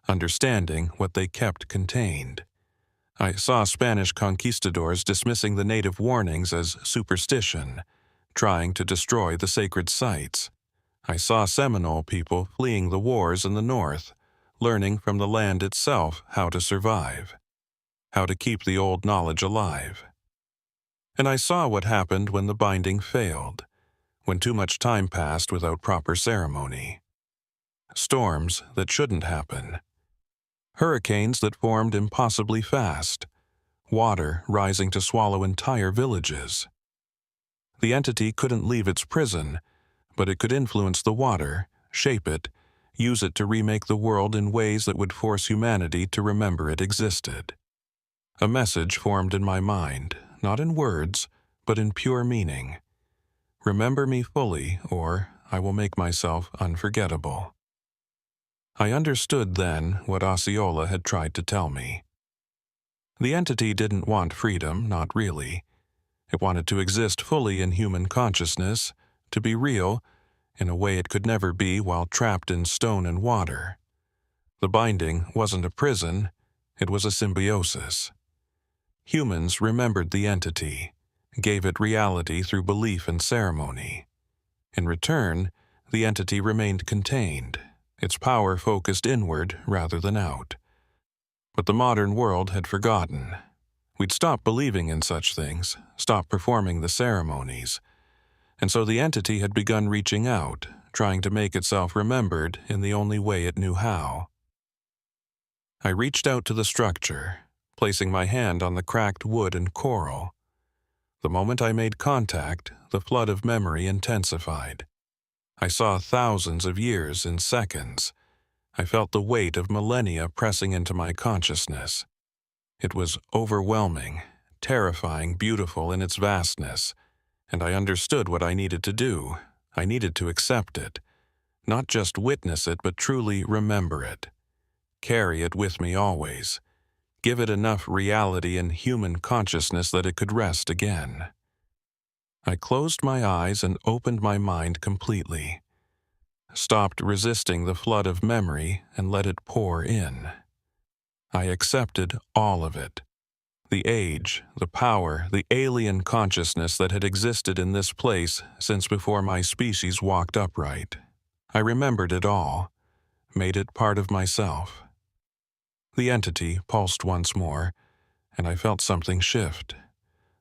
understanding what they kept contained. I saw Spanish conquistadors dismissing the native warnings as superstition, trying to destroy the sacred sites. I saw Seminole people fleeing the wars in the north, learning from the land itself how to survive, how to keep the old knowledge alive. And I saw what happened when the binding failed, when too much time passed without proper ceremony. Storms that shouldn't happen. Hurricanes that formed impossibly fast. Water rising to swallow entire villages. The entity couldn't leave its prison, but it could influence the water, shape it, use it to remake the world in ways that would force humanity to remember it existed. A message formed in my mind, not in words, but in pure meaning. Remember me fully, or I will make myself unforgettable. I understood then what Osceola had tried to tell me. The entity didn't want freedom, not really. It wanted to exist fully in human consciousness, to be real, in a way it could never be while trapped in stone and water. The binding wasn't a prison, it was a symbiosis. Humans remembered the entity, gave it reality through belief and ceremony. In return, the entity remained contained, its power focused inward rather than out. But the modern world had forgotten. We'd stopped believing in such things, stopped performing the ceremonies, and so the entity had begun reaching out, trying to make itself remembered in the only way it knew how. I reached out to the structure, placing my hand on the cracked wood and coral. The moment I made contact, the flood of memory intensified. I saw thousands of years in seconds. I felt the weight of millennia pressing into my consciousness. It was overwhelming, terrifying, beautiful in its vastness, and I understood what I needed to do. I needed to accept it. Not just witness it, but truly remember it. Carry it with me always. Give it enough reality and human consciousness that it could rest again. I closed my eyes and opened my mind completely. Stopped resisting the flood of memory and let it pour in. I accepted all of it. The age, the power, the alien consciousness that had existed in this place since before my species walked upright. I remembered it all, made it part of myself. The entity pulsed once more, and I felt something shift.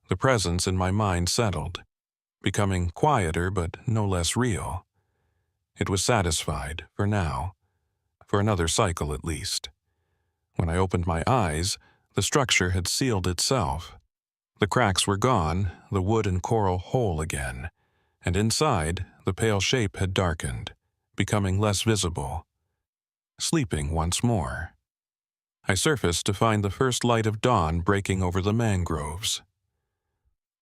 The presence in my mind settled, becoming quieter but no less real. It was satisfied, for now, for another cycle at least. When I opened my eyes, the structure had sealed itself. The cracks were gone, the wood and coral whole again, and inside, the pale shape had darkened, becoming less visible. Sleeping once more. I surfaced to find the first light of dawn breaking over the mangroves.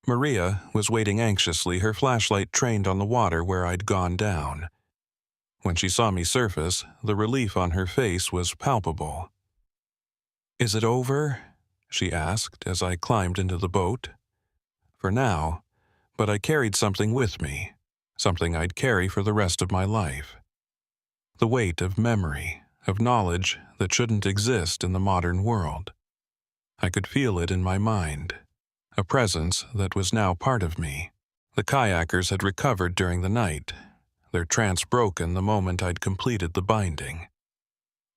Maria was waiting anxiously, her flashlight trained on the water where I'd gone down. When she saw me surface, the relief on her face was palpable. "Is it over?" she asked as I climbed into the boat. For now, but I carried something with me, something I'd carry for the rest of my life. The weight of memory, of knowledge that shouldn't exist in the modern world. I could feel it in my mind, a presence that was now part of me. The kayakers had recovered during the night, their trance broken the moment I'd completed the binding.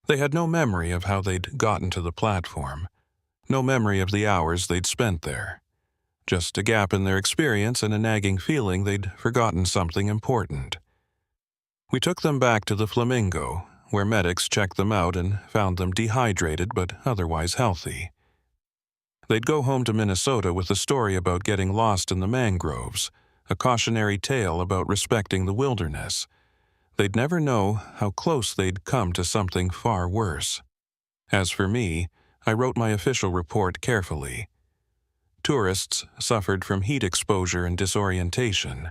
They had no memory of how they'd gotten to the platform, no memory of the hours they'd spent there. Just a gap in their experience and a nagging feeling they'd forgotten something important. We took them back to the Flamingo, where medics checked them out and found them dehydrated but otherwise healthy. They'd go home to Minnesota with a story about getting lost in the mangroves, a cautionary tale about respecting the wilderness. They'd never know how close they'd come to something far worse. As for me, I wrote my official report carefully. Tourists suffered from heat exposure and disorientation.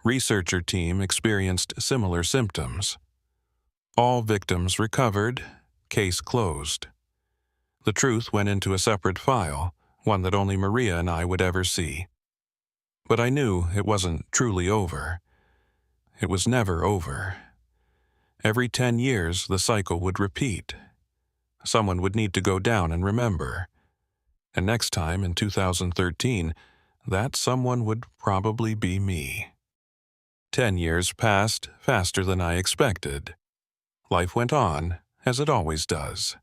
Researcher team experienced similar symptoms. All victims recovered, case closed. The truth went into a separate file, one that only Maria and I would ever see. But I knew it wasn't truly over. It was never over. Every 10 years, the cycle would repeat. Someone would need to go down and remember. And next time, in 2013, that someone would probably be me. 10 years passed faster than I expected. Life went on, as it always does.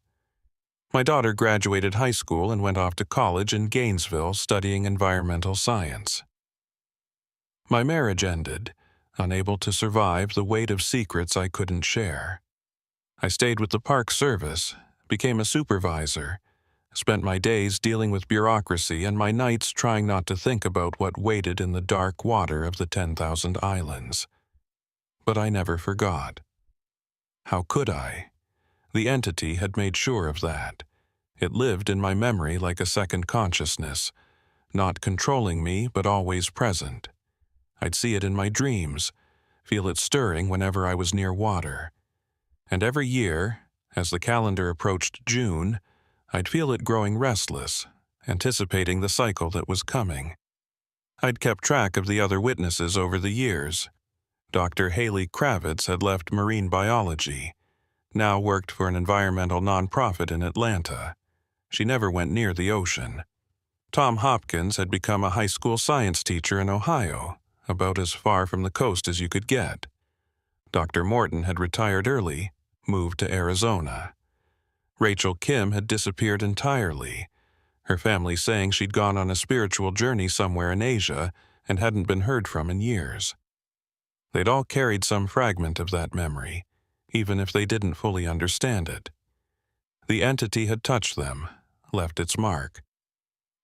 My daughter graduated high school and went off to college in Gainesville studying environmental science. My marriage ended, unable to survive the weight of secrets I couldn't share. I stayed with the Park Service, became a supervisor, spent my days dealing with bureaucracy and my nights trying not to think about what waited in the dark water of the 10,000 islands. But I never forgot. How could I? The entity had made sure of that. It lived in my memory like a second consciousness, not controlling me but always present. I'd see it in my dreams, feel it stirring whenever I was near water. And every year, as the calendar approached June, I'd feel it growing restless, anticipating the cycle that was coming. I'd kept track of the other witnesses over the years. Dr. Haley Kravitz had left marine biology, now worked for an environmental nonprofit in Atlanta. She never went near the ocean. Tom Hopkins had become a high school science teacher in Ohio, about as far from the coast as you could get. Dr. Morton had retired early, moved to Arizona. Rachel Kim had disappeared entirely, her family saying she'd gone on a spiritual journey somewhere in Asia and hadn't been heard from in years. They'd all carried some fragment of that memory, even if they didn't fully understand it. The entity had touched them, left its mark.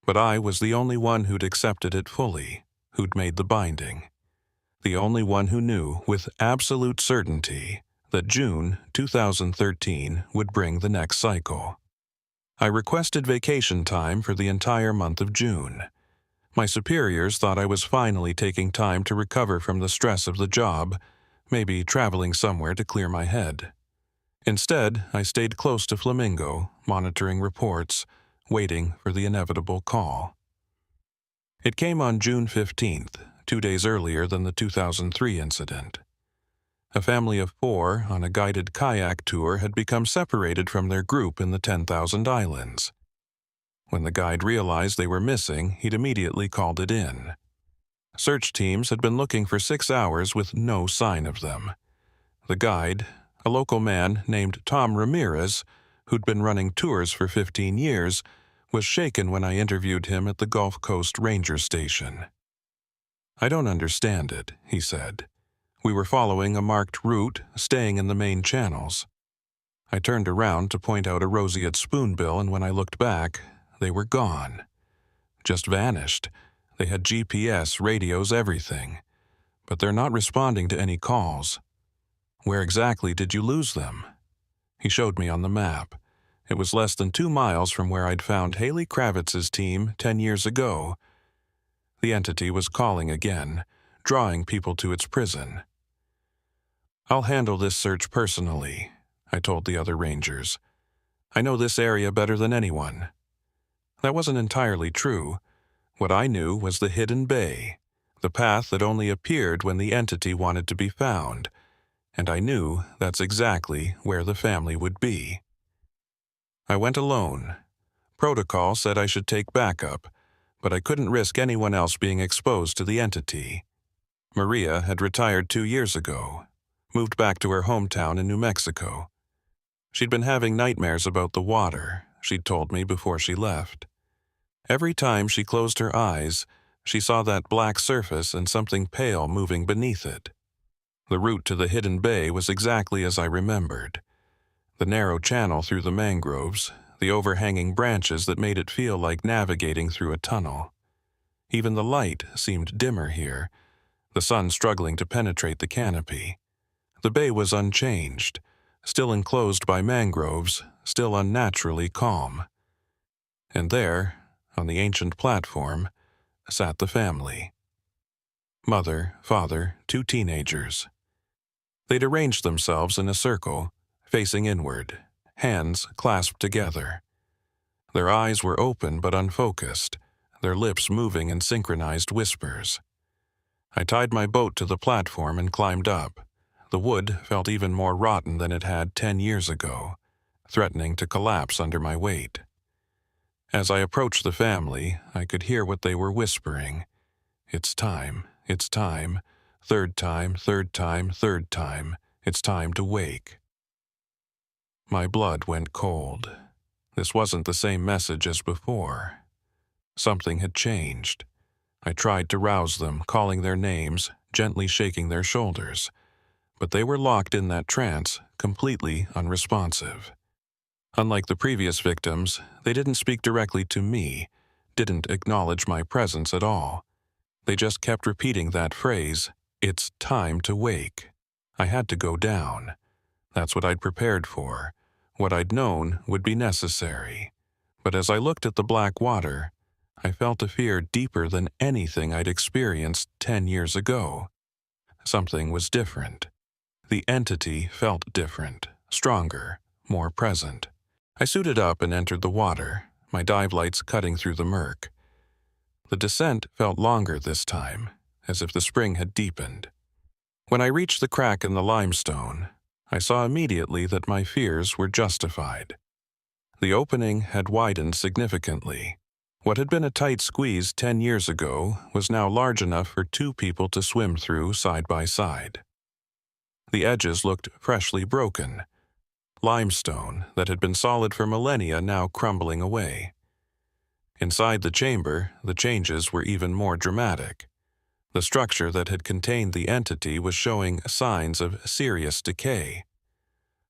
But I was the only one who'd accepted it fully, who'd made the binding. The only one who knew with absolute certainty that June 2013 would bring the next cycle. I requested vacation time for the entire month of June. My superiors thought I was finally taking time to recover from the stress of the job, maybe traveling somewhere to clear my head. Instead, I stayed close to Flamingo, monitoring reports, waiting for the inevitable call. It came on June 15th, 2 days earlier than the 2003 incident. A family of 4 on a guided kayak tour had become separated from their group in the 10,000 islands. When the guide realized they were missing, he'd immediately called it in. Search teams had been looking for 6 hours with no sign of them. The guide, a local man named Tom Ramirez, who'd been running tours for 15 years, was shaken when I interviewed him at the Gulf Coast Ranger Station. "I don't understand it," he said. "We were following a marked route, staying in the main channels." I turned around to point out a roseate spoonbill, and when I looked back, they were gone. Just vanished. They had GPS, radios, everything. But they're not responding to any calls. "Where exactly did you lose them?" He showed me on the map. It was less than 2 miles from where I'd found Haley Kravitz's team 10 years ago. The entity was calling again, drawing people to its prison. "I'll handle this search personally," I told the other rangers. "I know this area better than anyone." That wasn't entirely true. What I knew was the hidden bay, the path that only appeared when the entity wanted to be found, and I knew that's exactly where the family would be. I went alone. Protocol said I should take backup, but I couldn't risk anyone else being exposed to the entity. Maria had retired 2 years ago, moved back to her hometown in New Mexico. She'd been having nightmares about the water, she'd told me before she left. Every time she closed her eyes, she saw that black surface and something pale moving beneath it. The route to the hidden bay was exactly as I remembered. The narrow channel through the mangroves, the overhanging branches that made it feel like navigating through a tunnel. Even the light seemed dimmer here, the sun struggling to penetrate the canopy. The bay was unchanged, still enclosed by mangroves, still unnaturally calm. And there, on the ancient platform, sat the family. Mother, father, 2 teenagers. They'd arranged themselves in a circle, facing inward, hands clasped together. Their eyes were open but unfocused, their lips moving in synchronized whispers. I tied my boat to the platform and climbed up. The wood felt even more rotten than it had 10 years ago, threatening to collapse under my weight. As I approached the family, I could hear what they were whispering. It's time, third time, third time, third time, it's time to wake. My blood went cold. This wasn't the same message as before. Something had changed. I tried to rouse them, calling their names, gently shaking their shoulders. But they were locked in that trance, completely unresponsive. Unlike the previous victims, they didn't speak directly to me, didn't acknowledge my presence at all. They just kept repeating that phrase, "It's time to wake." I had to go down. That's what I'd prepared for. What I'd known would be necessary. But as I looked at the black water, I felt a fear deeper than anything I'd experienced 10 years ago. Something was different. The entity felt different, stronger, more present. I suited up and entered the water, my dive lights cutting through the murk. The descent felt longer this time, as if the spring had deepened. When I reached the crack in the limestone, I saw immediately that my fears were justified. The opening had widened significantly. What had been a tight squeeze 10 years ago was now large enough for 2 people to swim through side by side. The edges looked freshly broken. Limestone that had been solid for millennia now crumbling away. Inside the chamber, the changes were even more dramatic. The structure that had contained the entity was showing signs of serious decay.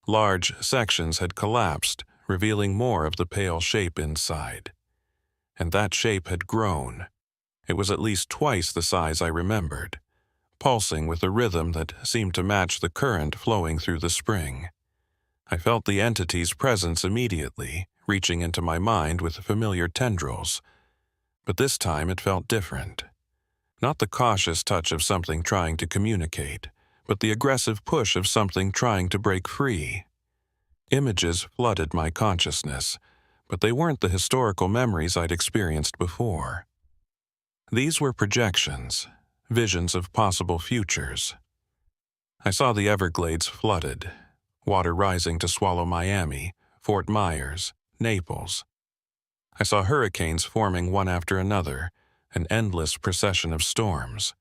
Large sections had collapsed, revealing more of the pale shape inside. And that shape had grown. It was at least twice the size I remembered, pulsing with a rhythm that seemed to match the current flowing through the spring. I felt the entity's presence immediately, reaching into my mind with familiar tendrils. But this time it felt different. Not the cautious touch of something trying to communicate, but the aggressive push of something trying to break free. Images flooded my consciousness, but they weren't the historical memories I'd experienced before. These were projections, visions of possible futures. I saw the Everglades flooded, water rising to swallow Miami, Fort Myers, Naples. I saw hurricanes forming one after another, an endless procession of storms.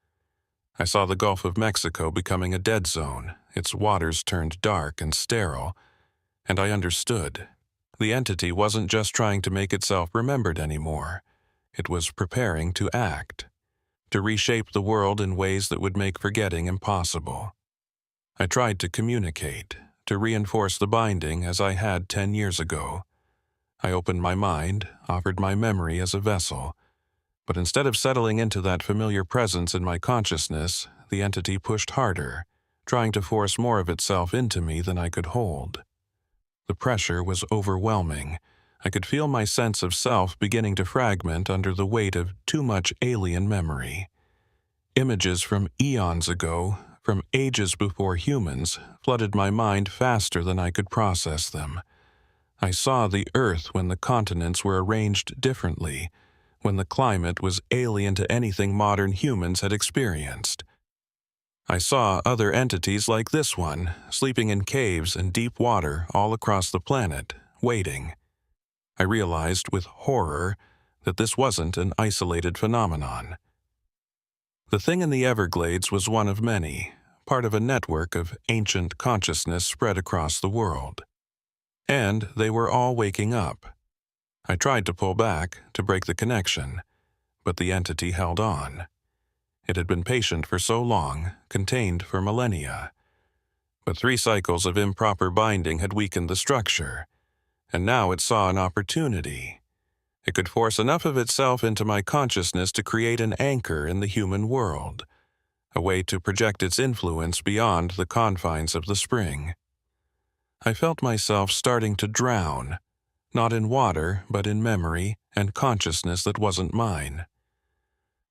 I saw the Gulf of Mexico becoming a dead zone, its waters turned dark and sterile, and I understood. The entity wasn't just trying to make itself remembered anymore. It was preparing to act, to reshape the world in ways that would make forgetting impossible. I tried to communicate, to reinforce the binding as I had 10 years ago. I opened my mind, offered my memory as a vessel. But instead of settling into that familiar presence in my consciousness, the entity pushed harder, trying to force more of itself into me than I could hold. The pressure was overwhelming. I could feel my sense of self beginning to fragment under the weight of too much alien memory. Images from eons ago, from ages before humans, flooded my mind faster than I could process them. I saw the Earth when the continents were arranged differently, when the climate was alien to anything modern humans had experienced. I saw other entities like this one, sleeping in caves and deep water all across the planet, waiting. I realized with horror that this wasn't an isolated phenomenon. The thing in the Everglades was one of many, part of a network of ancient consciousness spread across the world. And they were all waking up. I tried to pull back, to break the connection, but the entity held on. It had been patient for so long, contained for millennia. But 3 cycles of improper binding had weakened the structure, and now it saw an opportunity. It could force enough of itself into my consciousness to create an anchor in the human world, a way to project its influence beyond the confines of the spring. I felt myself starting to drown, not in water, but in memory and consciousness that wasn't mine.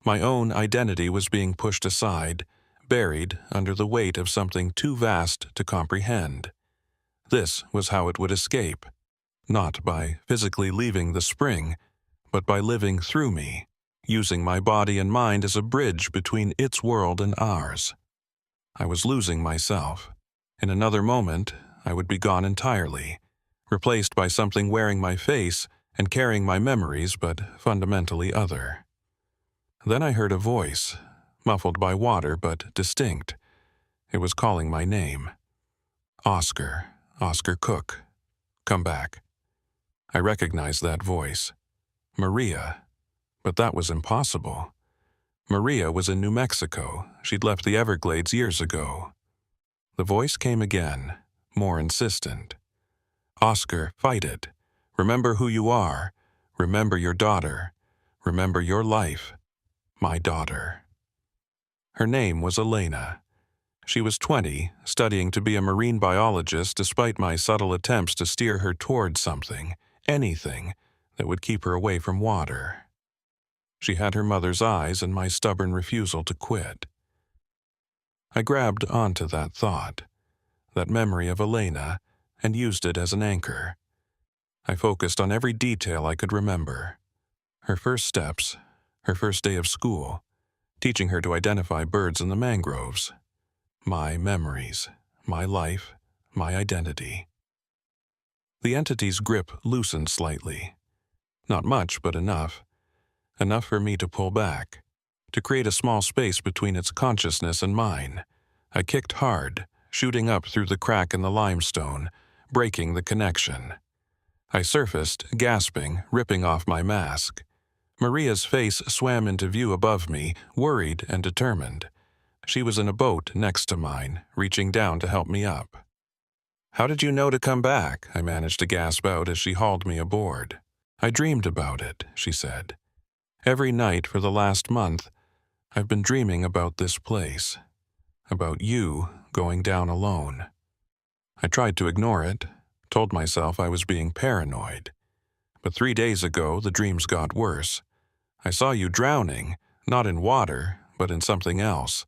My own identity was being pushed aside, buried under the weight of something too vast to comprehend. This was how it would escape, not by physically leaving the spring, but by living through me, using my body and mind as a bridge between its world and ours. I was losing myself. In another moment, I would be gone entirely, replaced by something wearing my face and carrying my memories, but fundamentally other. Then I heard a voice, muffled by water but distinct. It was calling my name. Oscar, Oscar Cook, come back. I recognized that voice. Maria. But that was impossible. Maria was in New Mexico. She'd left the Everglades years ago. The voice came again, more insistent. Oscar, fight it. Remember who you are. Remember your daughter. Remember your life. My daughter. Her name was Elena. She was 20, studying to be a marine biologist despite my subtle attempts to steer her toward something, anything, that would keep her away from water. She had her mother's eyes and my stubborn refusal to quit. I grabbed onto that thought, that memory of Elena, and used it as an anchor. I focused on every detail I could remember. Her first steps, her first day of school, teaching her to identify birds in the mangroves. My memories, my life, my identity. The entity's grip loosened slightly. Not much, but enough. Enough for me to pull back, to create a small space between its consciousness and mine. I kicked hard, shooting up through the crack in the limestone, breaking the connection. I surfaced, gasping, ripping off my mask. Maria's face swam into view above me, worried and determined. She was in a boat next to mine, reaching down to help me up. "How did you know to come back?" I managed to gasp out as she hauled me aboard. "I dreamed about it," she said. "Every night for the last month, I've been dreaming about this place. About you going down alone." I tried to ignore it, told myself I was being paranoid. But 3 days ago, the dreams got worse. I saw you drowning, not in water, but in something else.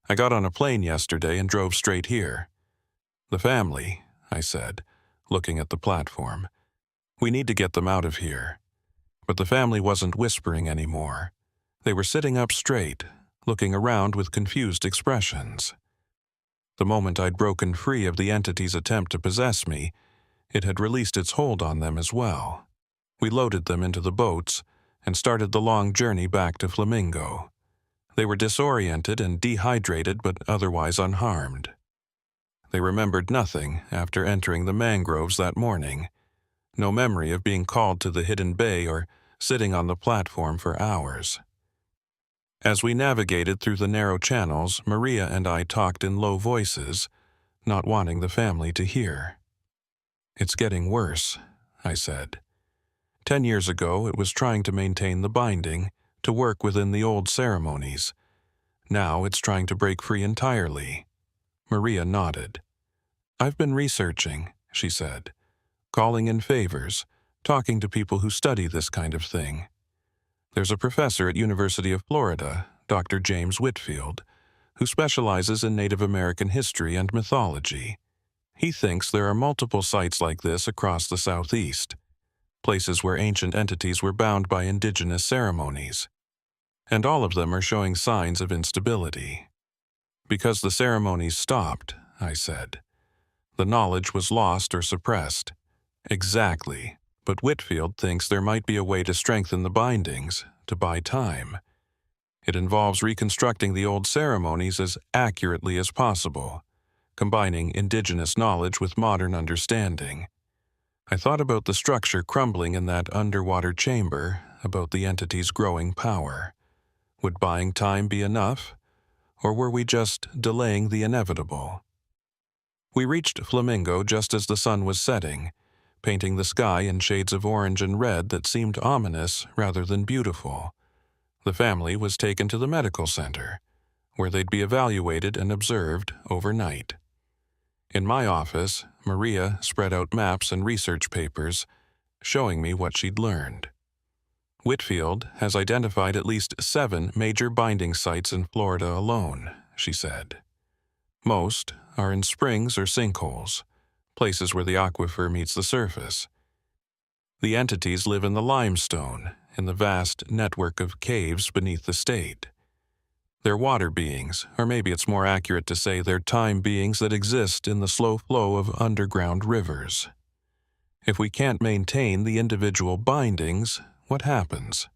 I got on a plane yesterday and drove straight here. "The family," I said, looking at the platform. "We need to get them out of here." But the family wasn't whispering anymore. They were sitting up straight, looking around with confused expressions. The moment I'd broken free of the entity's attempt to possess me, it had released its hold on them as well. We loaded them into the boats and started the long journey back to Flamingo. They were disoriented and dehydrated but otherwise unharmed. They remembered nothing after entering the mangroves that morning. No memory of being called to the hidden bay or sitting on the platform for hours. As we navigated through the narrow channels, Maria and I talked in low voices, not wanting the family to hear. "It's getting worse," I said. 10 years ago, it was trying to maintain the binding, to work within the old ceremonies. Now it's trying to break free entirely. Maria nodded. "I've been researching," she said, "calling in favors, talking to people who study this kind of thing. There's a professor at University of Florida, Dr. James Whitfield, who specializes in Native American history and mythology. He thinks there are multiple sites like this across the Southeast, places where ancient entities were bound by indigenous ceremonies. And all of them are showing signs of instability. Because the ceremonies stopped," I said. "The knowledge was lost or suppressed." "Exactly. But Whitfield thinks there might be a way to strengthen the bindings, to buy time. It involves reconstructing the old ceremonies as accurately as possible, combining indigenous knowledge with modern understanding. I thought about the structure crumbling in that underwater chamber, about the entity's growing power. Would buying time be enough? Or were we just delaying the inevitable? We reached Flamingo just as the sun was setting, painting the sky in shades of orange and red that seemed ominous rather than beautiful. The family was taken to the medical center, where they'd be evaluated and observed overnight. In my office, Maria spread out maps and research papers, showing me what she'd learned. Whitfield has identified at least 7 major binding sites in Florida alone, she said. Most are in springs or sinkholes, places where the aquifer meets the surface. The entities live in the limestone, in the vast network of caves beneath the state. They're water beings, or maybe it's more accurate to say they're time beings that exist in the slow flow of underground rivers. If we can't maintain the individual bindings, what happens?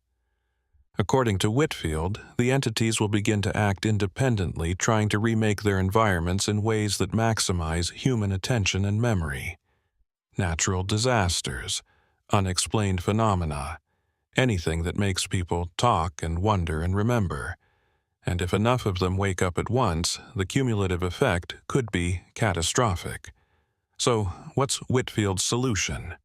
According to Whitfield, the entities will begin to act independently, trying to remake their environments in ways that maximize human attention and memory. Natural disasters, unexplained phenomena, anything that makes people talk and wonder and remember. And if enough of them wake up at once, the cumulative effect could be catastrophic. So, what's Whitfield's solution?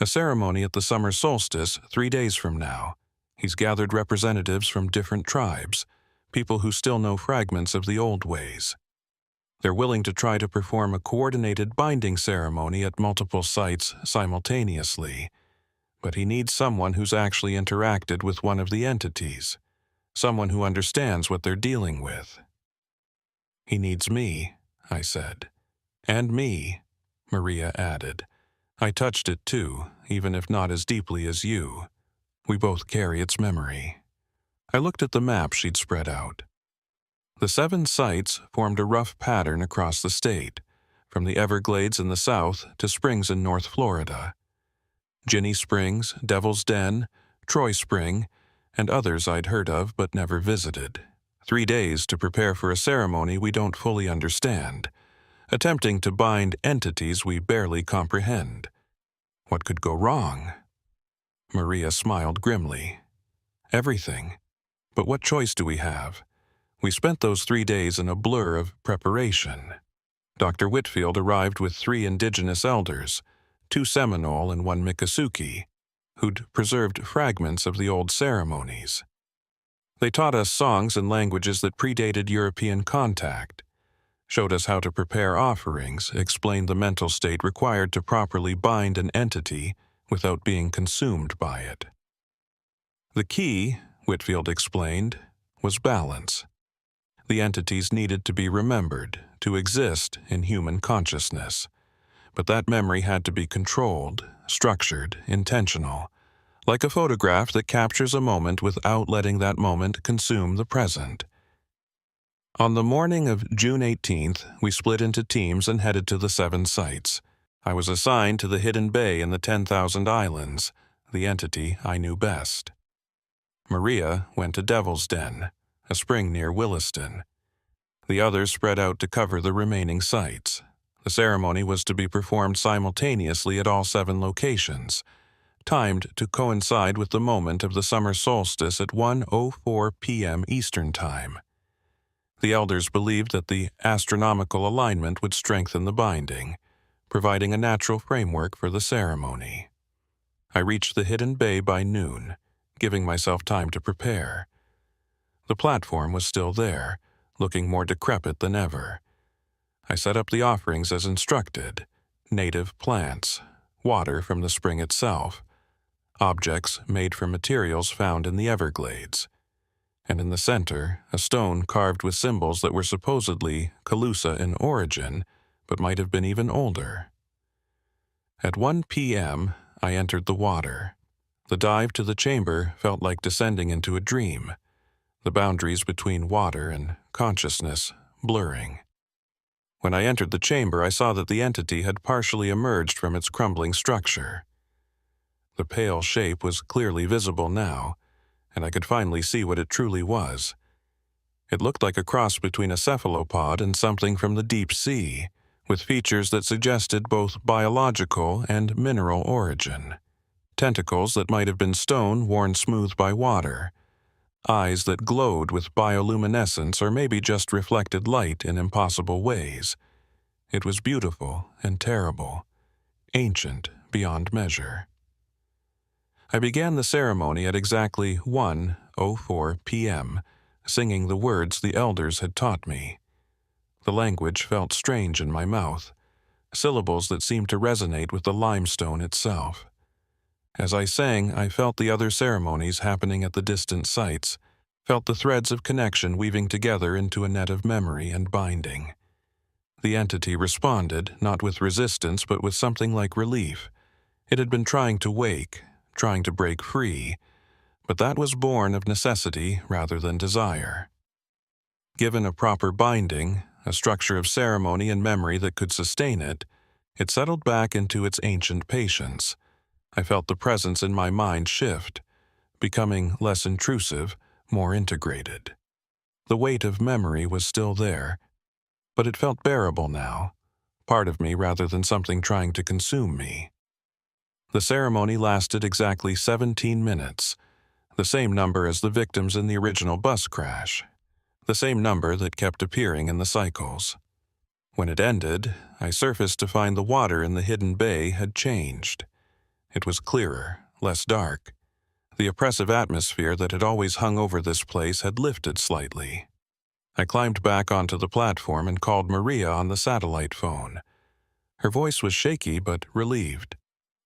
A ceremony at the summer solstice 3 days from now. He's gathered representatives from different tribes, people who still know fragments of the old ways. They're willing to try to perform a coordinated binding ceremony at multiple sites simultaneously. But he needs someone who's actually interacted with one of the entities. Someone who understands what they're dealing with. He needs me, I said. And me, Maria added. I touched it too, even if not as deeply as you. We both carry its memory. I looked at the map she'd spread out. The 7 sites formed a rough pattern across the state, from the Everglades in the south to springs in North Florida. Ginny Springs, Devil's Den, Troy Spring, and others I'd heard of but never visited. 3 days to prepare for a ceremony we don't fully understand, attempting to bind entities we barely comprehend. What could go wrong? Maria smiled grimly. Everything. But what choice do we have? We spent those 3 days in a blur of preparation. Dr. Whitfield arrived with 3 indigenous elders, 2 Seminole and 1 Miccosukee, who'd preserved fragments of the old ceremonies. They taught us songs and languages that predated European contact, showed us how to prepare offerings, explained the mental state required to properly bind an entity without being consumed by it. The key, Whitfield explained, was balance. The entities needed to be remembered, to exist in human consciousness. But that memory had to be controlled, structured, intentional, like a photograph that captures a moment without letting that moment consume the present. On the morning of June 18th, we split into teams and headed to the 7 sites. I was assigned to the hidden bay in the 10,000 Islands, the entity I knew best. Maria went to Devil's Den, a spring near Williston. The others spread out to cover the remaining sites. The ceremony was to be performed simultaneously at all 7 locations, timed to coincide with the moment of the summer solstice at 1:04 p.m. Eastern Time. The elders believed that the astronomical alignment would strengthen the binding, providing a natural framework for the ceremony. I reached the hidden bay by noon, giving myself time to prepare. The platform was still there, looking more decrepit than ever. I set up the offerings as instructed: native plants, water from the spring itself, objects made from materials found in the Everglades, and in the center, a stone carved with symbols that were supposedly Calusa in origin, but might have been even older. At 1 p.m., I entered the water. The dive to the chamber felt like descending into a dream, the boundaries between water and consciousness blurring. When I entered the chamber, I saw that the entity had partially emerged from its crumbling structure. The pale shape was clearly visible now, and I could finally see what it truly was. It looked like a cross between a cephalopod and something from the deep sea, with features that suggested both biological and mineral origin. Tentacles that might have been stone worn smooth by water, eyes that glowed with bioluminescence or maybe just reflected light in impossible ways. It was beautiful and terrible, ancient beyond measure. I began the ceremony at exactly 1:04 p.m., singing the words the elders had taught me. The language felt strange in my mouth, syllables that seemed to resonate with the limestone itself. As I sang, I felt the other ceremonies happening at the distant sites, felt the threads of connection weaving together into a net of memory and binding. The entity responded, not with resistance, but with something like relief. It had been trying to wake, trying to break free, but that was born of necessity rather than desire. Given a proper binding, a structure of ceremony and memory that could sustain it, it settled back into its ancient patience. I felt the presence in my mind shift, becoming less intrusive, more integrated. The weight of memory was still there, but it felt bearable now, part of me rather than something trying to consume me. The ceremony lasted exactly 17 minutes, the same number as the victims in the original bus crash, the same number that kept appearing in the cycles. When it ended, I surfaced to find the water in the hidden bay had changed. It was clearer, less dark. The oppressive atmosphere that had always hung over this place had lifted slightly. I climbed back onto the platform and called Maria on the satellite phone. Her voice was shaky but relieved.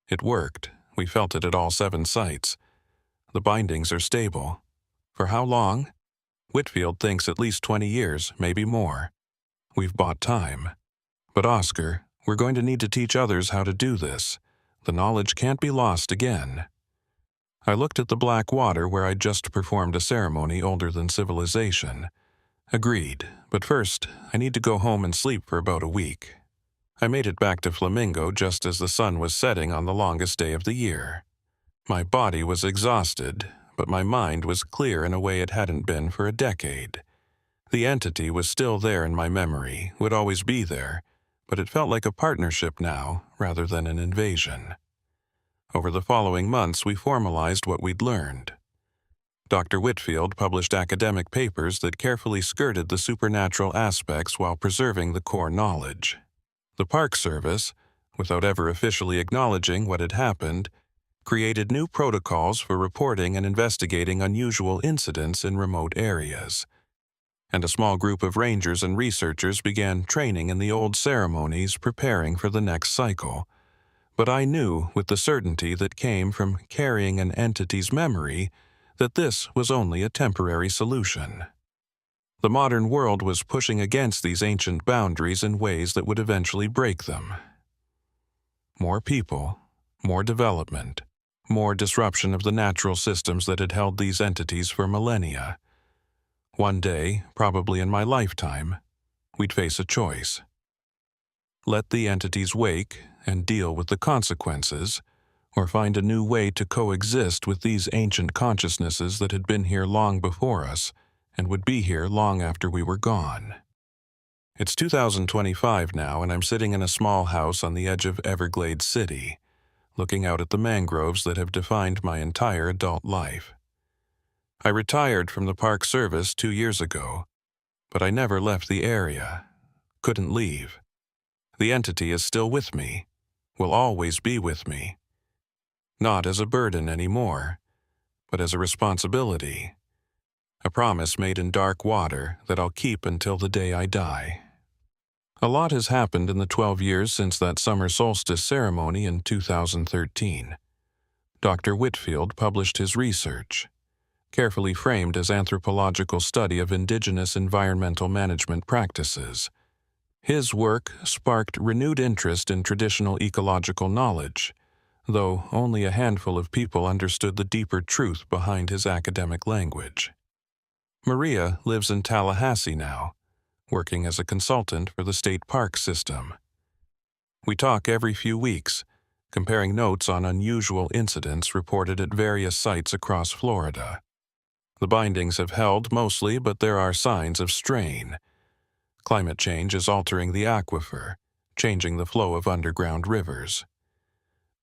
It worked. We felt it at all 7 sites. The bindings are stable. For how long? Whitfield thinks at least 20 years, maybe more. We've bought time. But Oscar, we're going to need to teach others how to do this. The knowledge can't be lost again. I looked at the black water where I'd just performed a ceremony older than civilization. Agreed, but first, I need to go home and sleep for about a week. I made it back to Flamingo just as the sun was setting on the longest day of the year. My body was exhausted, but my mind was clear in a way it hadn't been for a decade. The entity was still there in my memory, would always be there, but it felt like a partnership now, rather than an invasion. Over the following months, we formalized what we'd learned. Dr. Whitfield published academic papers that carefully skirted the supernatural aspects while preserving the core knowledge. The Park Service, without ever officially acknowledging what had happened, created new protocols for reporting and investigating unusual incidents in remote areas. And a small group of rangers and researchers began training in the old ceremonies, preparing for the next cycle. But I knew, with the certainty that came from carrying an entity's memory, that this was only a temporary solution. The modern world was pushing against these ancient boundaries in ways that would eventually break them. More people, more development, more disruption of the natural systems that had held these entities for millennia. One day, probably in my lifetime, we'd face a choice. Let the entities wake and deal with the consequences, or find a new way to coexist with these ancient consciousnesses that had been here long before us and would be here long after we were gone. It's 2025 now, and I'm sitting in a small house on the edge of Everglades City, looking out at the mangroves that have defined my entire adult life. I retired from the Park Service 2 years ago, but I never left the area, couldn't leave. The entity is still with me, will always be with me. Not as a burden anymore, but as a responsibility. A promise made in dark water that I'll keep until the day I die. A lot has happened in the 12 years since that summer solstice ceremony in 2013. Dr. Whitfield published his research, carefully framed as anthropological study of indigenous environmental management practices. His work sparked renewed interest in traditional ecological knowledge, though only a handful of people understood the deeper truth behind his academic language. Maria lives in Tallahassee now, working as a consultant for the state park system. We talk every few weeks, comparing notes on unusual incidents reported at various sites across Florida. The bindings have held mostly, but there are signs of strain. Climate change is altering the aquifer, changing the flow of underground rivers.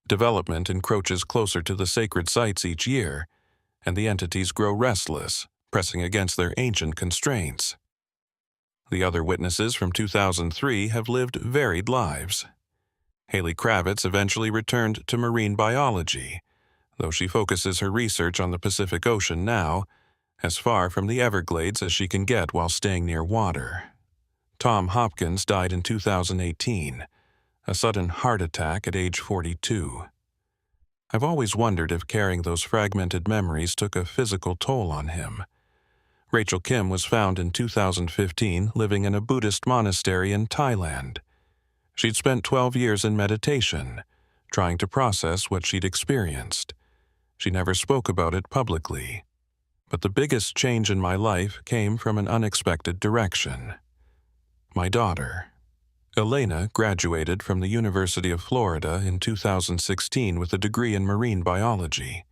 Development encroaches closer to the sacred sites each year, and the entities grow restless, pressing against their ancient constraints. The other witnesses from 2003 have lived varied lives. Haley Kravitz eventually returned to marine biology, though she focuses her research on the Pacific Ocean now, as far from the Everglades as she can get while staying near water. Tom Hopkins died in 2018, a sudden heart attack at age 42. I've always wondered if carrying those fragmented memories took a physical toll on him. Rachel Kim was found in 2015 living in a Buddhist monastery in Thailand. She'd spent 12 years in meditation, trying to process what she'd experienced. She never spoke about it publicly. But the biggest change in my life came from an unexpected direction. My daughter. Elena graduated from the University of Florida in 2016 with a degree in marine biology.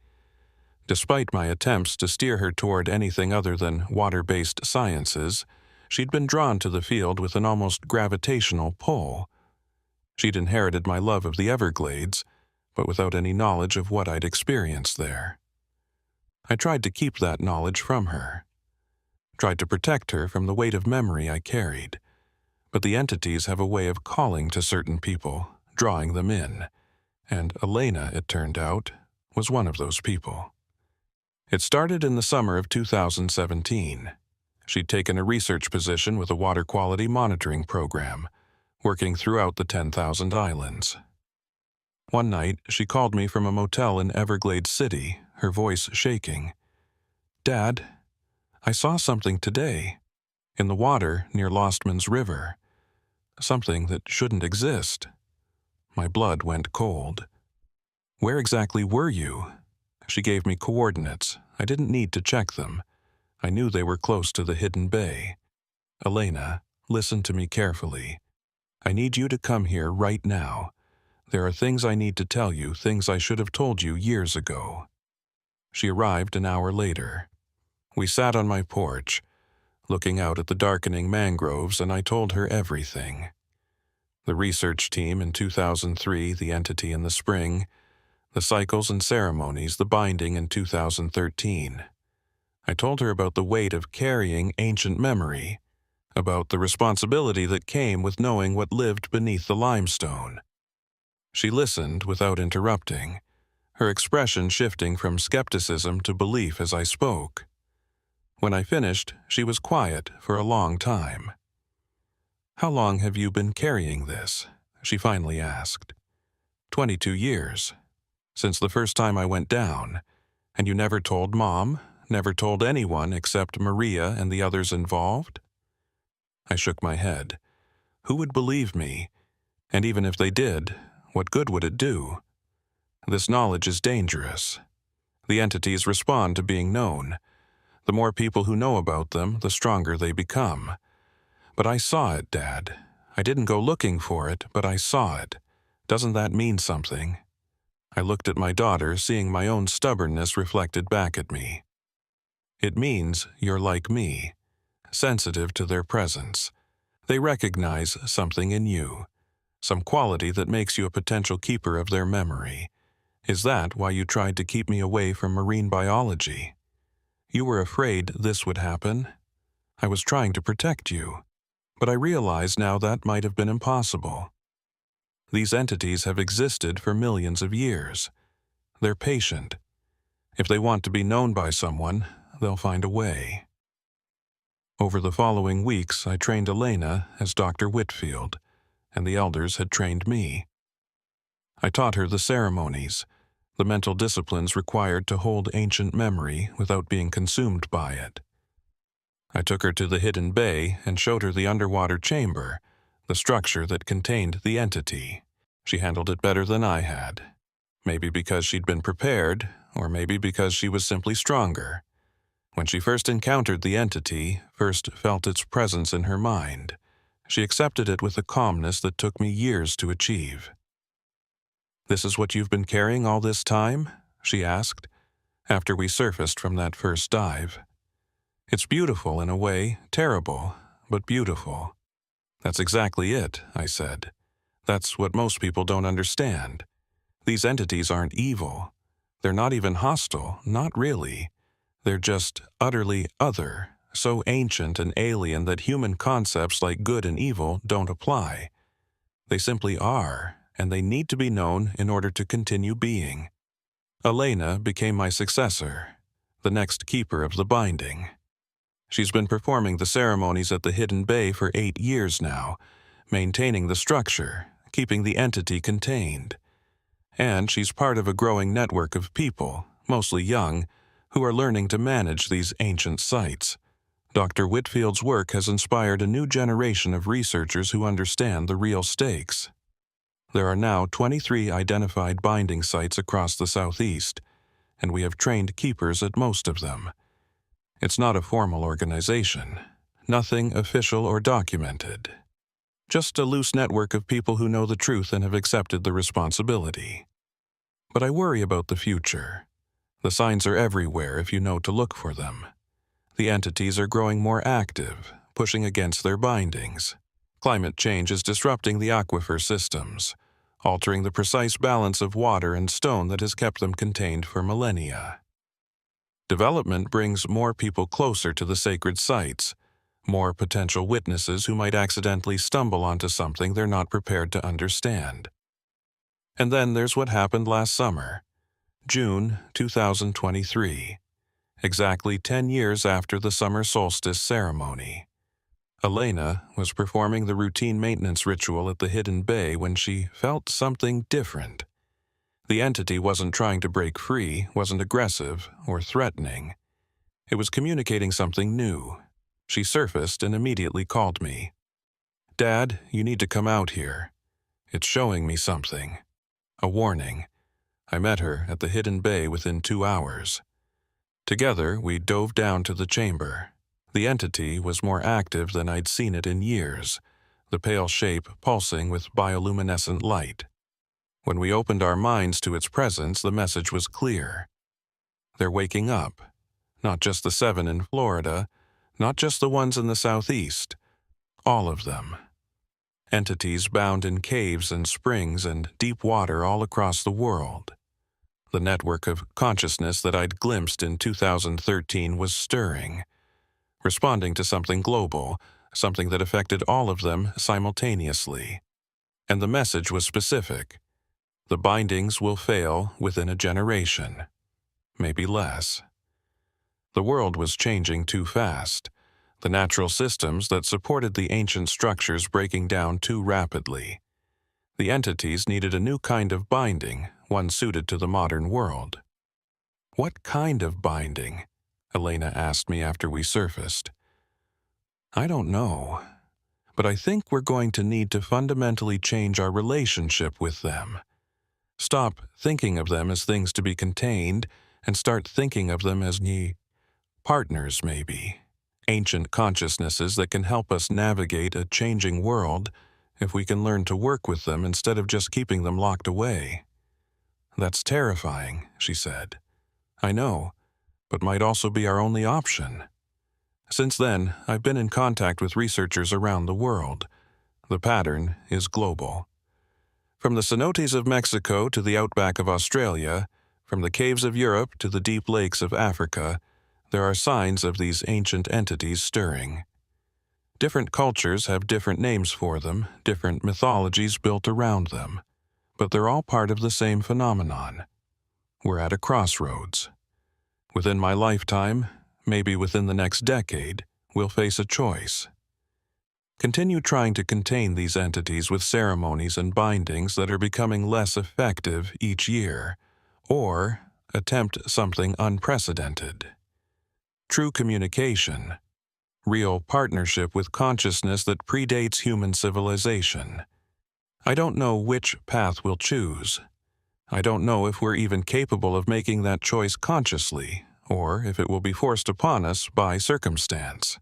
Despite my attempts to steer her toward anything other than water-based sciences, she'd been drawn to the field with an almost gravitational pull. She'd inherited my love of the Everglades, but without any knowledge of what I'd experienced there. I tried to keep that knowledge from her, tried to protect her from the weight of memory I carried, but the entities have a way of calling to certain people, drawing them in, and Elena, it turned out, was one of those people. It started in the summer of 2017. She'd taken a research position with a water quality monitoring program, working throughout the 10,000 islands. One night, she called me from a motel in Everglades City, her voice shaking. "Dad, I saw something today, in the water near Lostman's River. Something that shouldn't exist." My blood went cold. "Where exactly were you?" She gave me coordinates. I didn't need to check them. I knew they were close to the hidden bay. "Elena, listen to me carefully. I need you to come here right now. There are things I need to tell you, things I should have told you years ago." She arrived an hour later. We sat on my porch, looking out at the darkening mangroves, and I told her everything. The research team in 2003, the entity in the spring, the cycles and ceremonies, the binding in 2013. I told her about the weight of carrying ancient memory, about the responsibility that came with knowing what lived beneath the limestone. She listened without interrupting, her expression shifting from skepticism to belief as I spoke. When I finished, she was quiet for a long time. "How long have you been carrying this?" she finally asked. 22 years. Since the first time I went down. And you never told Mom, never told anyone except Maria and the others involved?" I shook my head. Who would believe me? And even if they did, what good would it do? This knowledge is dangerous. The entities respond to being known. The more people who know about them, the stronger they become. But I saw it, Dad. I didn't go looking for it, but I saw it. Doesn't that mean something? I looked at my daughter, seeing my own stubbornness reflected back at me. "It means you're like me, sensitive to their presence. They recognize something in you, some quality that makes you a potential keeper of their memory. Is that why you tried to keep me away from marine biology? You were afraid this would happen? I was trying to protect you, but I realize now that might have been impossible. These entities have existed for millions of years. They're patient. If they want to be known by someone, they'll find a way." Over the following weeks, I trained Elena as Dr. Whitfield, and the elders had trained me. I taught her the ceremonies, the mental disciplines required to hold ancient memory without being consumed by it. I took her to the hidden bay and showed her the underwater chamber, the structure that contained the entity. She handled it better than I had. Maybe because she'd been prepared, or maybe because she was simply stronger. When she first encountered the entity, first felt its presence in her mind, she accepted it with a calmness that took me years to achieve. "This is what you've been carrying all this time?" she asked, after we surfaced from that first dive. "It's beautiful in a way, terrible, but beautiful." "That's exactly it," I said. That's what most people don't understand. These entities aren't evil. They're not even hostile, not really. They're just utterly other, so ancient and alien that human concepts like good and evil don't apply. They simply are, and they need to be known in order to continue being. Elena became my successor, the next keeper of the binding. She's been performing the ceremonies at the hidden bay for 8 years now, maintaining the structure, keeping the entity contained. And she's part of a growing network of people, mostly young, who are learning to manage these ancient sites. Dr. Whitfield's work has inspired a new generation of researchers who understand the real stakes. There are now 23 identified binding sites across the Southeast, and we have trained keepers at most of them. It's not a formal organization, nothing official or documented. Just a loose network of people who know the truth and have accepted the responsibility. But I worry about the future. The signs are everywhere if you know to look for them. The entities are growing more active, pushing against their bindings. Climate change is disrupting the aquifer systems, altering the precise balance of water and stone that has kept them contained for millennia. Development brings more people closer to the sacred sites, more potential witnesses who might accidentally stumble onto something they're not prepared to understand. And then there's what happened last summer, June 2023, exactly 10 years after the summer solstice ceremony. Elena was performing the routine maintenance ritual at the hidden bay when she felt something different. The entity wasn't trying to break free, wasn't aggressive or threatening. It was communicating something new. She surfaced and immediately called me. "Dad, you need to come out here. It's showing me something." A warning. I met her at the hidden bay within 2 hours. Together, we dove down to the chamber. The entity was more active than I'd seen it in years, the pale shape pulsing with bioluminescent light. When we opened our minds to its presence, the message was clear. They're waking up. Not just the 7 in Florida, not just the ones in the Southeast. All of them. Entities bound in caves and springs and deep water all across the world. The network of consciousness that I'd glimpsed in 2013 was stirring, responding to something global, something that affected all of them simultaneously. And the message was specific. The bindings will fail within a generation, maybe less. The world was changing too fast, the natural systems that supported the ancient structures breaking down too rapidly. The entities needed a new kind of binding, one suited to the modern world. "What kind of binding?" Elena asked me after we surfaced. "I don't know, but I think we're going to need to fundamentally change our relationship with them. Stop thinking of them as things to be contained and start thinking of them as partners, maybe. Ancient consciousnesses that can help us navigate a changing world if we can learn to work with them instead of just keeping them locked away." "That's terrifying," she said. "I know, but might also be our only option." Since then, I've been in contact with researchers around the world. The pattern is global. From the cenotes of Mexico to the outback of Australia, from the caves of Europe to the deep lakes of Africa, there are signs of these ancient entities stirring. Different cultures have different names for them, different mythologies built around them, but they're all part of the same phenomenon. We're at a crossroads. Within my lifetime, maybe within the next decade, we'll face a choice. Continue trying to contain these entities with ceremonies and bindings that are becoming less effective each year, or attempt something unprecedented. True communication, real partnership with consciousness that predates human civilization. I don't know which path we'll choose. I don't know if we're even capable of making that choice consciously, or if it will be forced upon us by circumstance.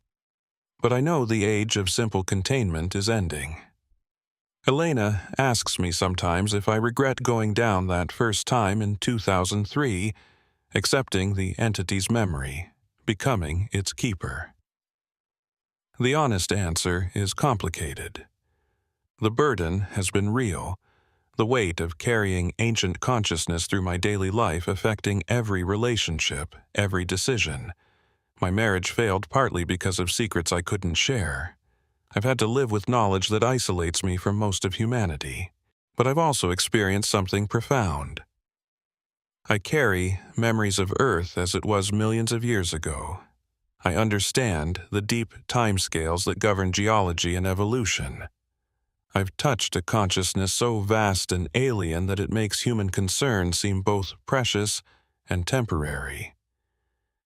But I know the age of simple containment is ending. Elena asks me sometimes if I regret going down that first time in 2003, accepting the entity's memory, becoming its keeper. The honest answer is complicated. The burden has been real, the weight of carrying ancient consciousness through my daily life affecting every relationship, every decision. My marriage failed partly because of secrets I couldn't share. I've had to live with knowledge that isolates me from most of humanity. But I've also experienced something profound. I carry memories of Earth as it was millions of years ago. I understand the deep timescales that govern geology and evolution. I've touched a consciousness so vast and alien that it makes human concern seem both precious and temporary.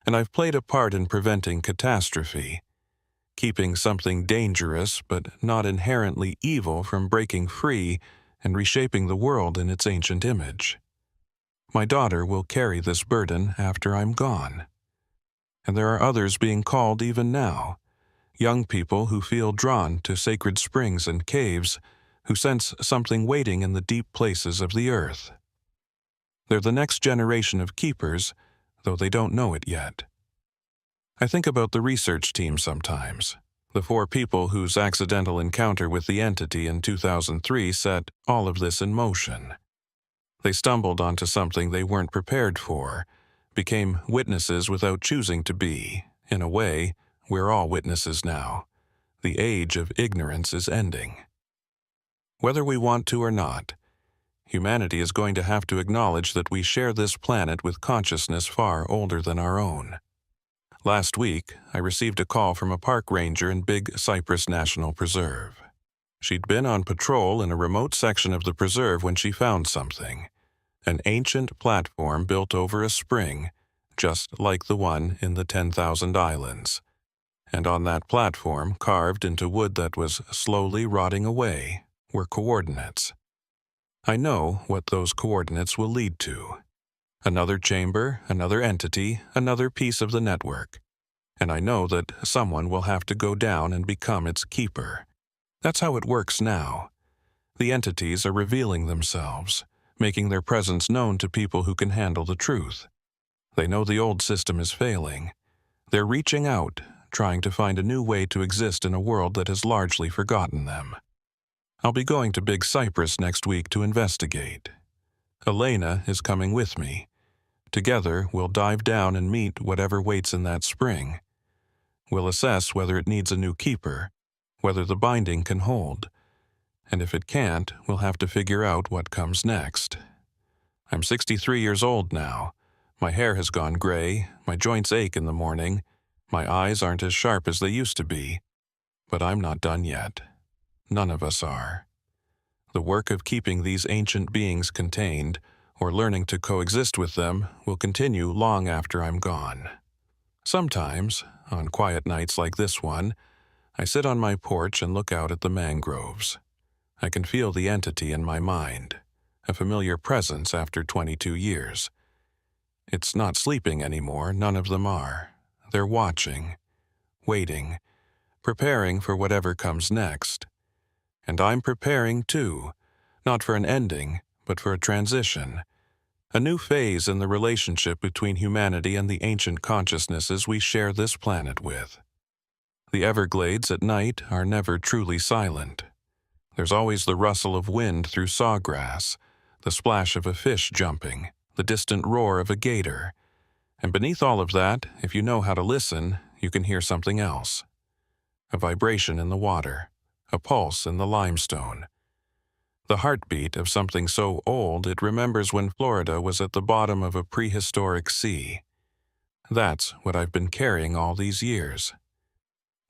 And I've played a part in preventing catastrophe, keeping something dangerous but not inherently evil from breaking free and reshaping the world in its ancient image. My daughter will carry this burden after I'm gone. And there are others being called even now, young people who feel drawn to sacred springs and caves, who sense something waiting in the deep places of the earth. They're the next generation of keepers, though they don't know it yet. I think about the research team sometimes, the 4 people whose accidental encounter with the entity in 2003 set all of this in motion. They stumbled onto something they weren't prepared for, became witnesses without choosing to be. In a way, we're all witnesses now. The age of ignorance is ending. Whether we want to or not, humanity is going to have to acknowledge that we share this planet with consciousness far older than our own. Last week, I received a call from a park ranger in Big Cypress National Preserve. She'd been on patrol in a remote section of the preserve when she found something. An ancient platform built over a spring, just like the one in the 10,000 Islands. And on that platform, carved into wood that was slowly rotting away, were coordinates. I know what those coordinates will lead to. Another chamber, another entity, another piece of the network. And I know that someone will have to go down and become its keeper. That's how it works now. The entities are revealing themselves, making their presence known to people who can handle the truth. They know the old system is failing. They're reaching out, trying to find a new way to exist in a world that has largely forgotten them. I'll be going to Big Cypress next week to investigate. Elena is coming with me. Together, we'll dive down and meet whatever waits in that spring. We'll assess whether it needs a new keeper, whether the binding can hold. And if it can't, we'll have to figure out what comes next. I'm 63 years old now. My hair has gone gray, my joints ache in the morning, my eyes aren't as sharp as they used to be. But I'm not done yet. None of us are. The work of keeping these ancient beings contained, or learning to coexist with them, will continue long after I'm gone. Sometimes, on quiet nights like this one, I sit on my porch and look out at the mangroves. I can feel the entity in my mind, a familiar presence after 22 years. It's not sleeping anymore, none of them are. They're watching, waiting, preparing for whatever comes next. And I'm preparing too, not for an ending, but for a transition, a new phase in the relationship between humanity and the ancient consciousnesses we share this planet with. The Everglades at night are never truly silent. There's always the rustle of wind through sawgrass, the splash of a fish jumping, the distant roar of a gator. And beneath all of that, if you know how to listen, you can hear something else. A vibration in the water, a pulse in the limestone. The heartbeat of something so old it remembers when Florida was at the bottom of a prehistoric sea. That's what I've been carrying all these years.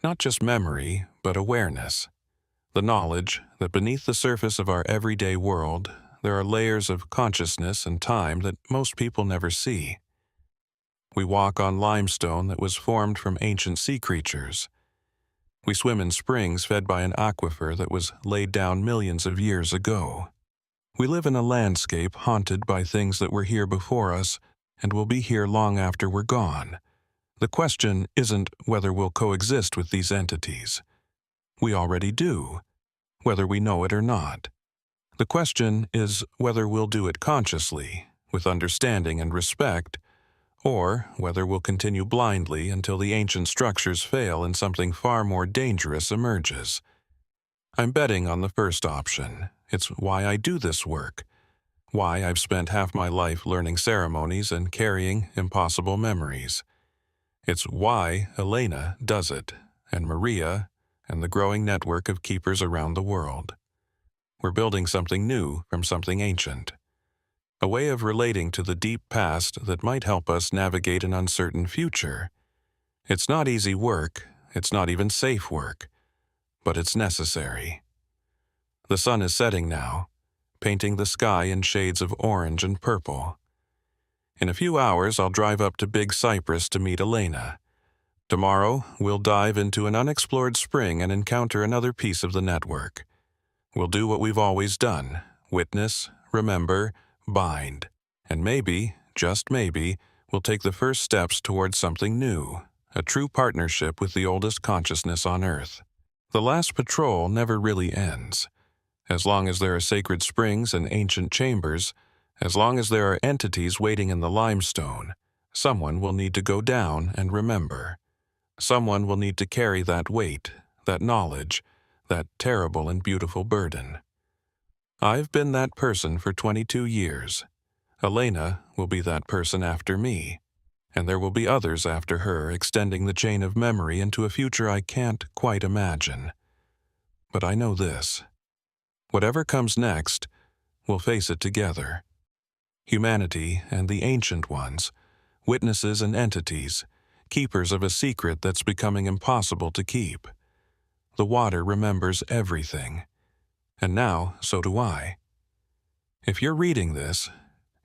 Not just memory, but awareness. The knowledge that beneath the surface of our everyday world, there are layers of consciousness and time that most people never see. We walk on limestone that was formed from ancient sea creatures. We swim in springs fed by an aquifer that was laid down millions of years ago. We live in a landscape haunted by things that were here before us and will be here long after we're gone. The question isn't whether we'll coexist with these entities. We already do, whether we know it or not. The question is whether we'll do it consciously, with understanding and respect, or whether we'll continue blindly until the ancient structures fail and something far more dangerous emerges. I'm betting on the first option. It's why I do this work, why I've spent half my life learning ceremonies and carrying impossible memories. It's why Elena does it, and Maria, and the growing network of keepers around the world. We're building something new from something ancient. A way of relating to the deep past that might help us navigate an uncertain future. It's not easy work, it's not even safe work, but it's necessary. The sun is setting now, painting the sky in shades of orange and purple. In a few hours, I'll drive up to Big Cypress to meet Elena. Tomorrow, we'll dive into an unexplored spring and encounter another piece of the network. We'll do what we've always done: witness, remember, bind. And maybe, just maybe, we'll take the first steps towards something new, a true partnership with the oldest consciousness on Earth. The last patrol never really ends. As long as there are sacred springs and ancient chambers, as long as there are entities waiting in the limestone, someone will need to go down and remember. Someone will need to carry that weight, that knowledge, that terrible and beautiful burden. I've been that person for 22 years. Elena will be that person after me, and there will be others after her, extending the chain of memory into a future I can't quite imagine. But I know this: whatever comes next, we'll face it together. Humanity and the ancient ones, witnesses and entities, keepers of a secret that's becoming impossible to keep. The water remembers everything, and now so do I. If you're reading this,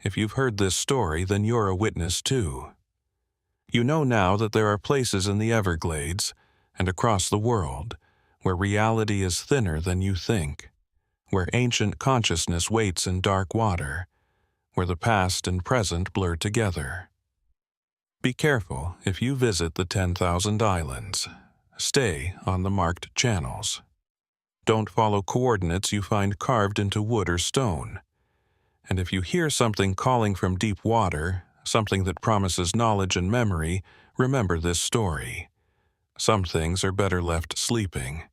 if you've heard this story, then you're a witness too. You know now that there are places in the Everglades and across the world where reality is thinner than you think, where ancient consciousness waits in dark water, where the past and present blur together. Be careful if you visit the 10,000 islands. Stay on the marked channels. Don't follow coordinates you find carved into wood or stone. And if you hear something calling from deep water, something that promises knowledge and memory, remember this story. Some things are better left sleeping,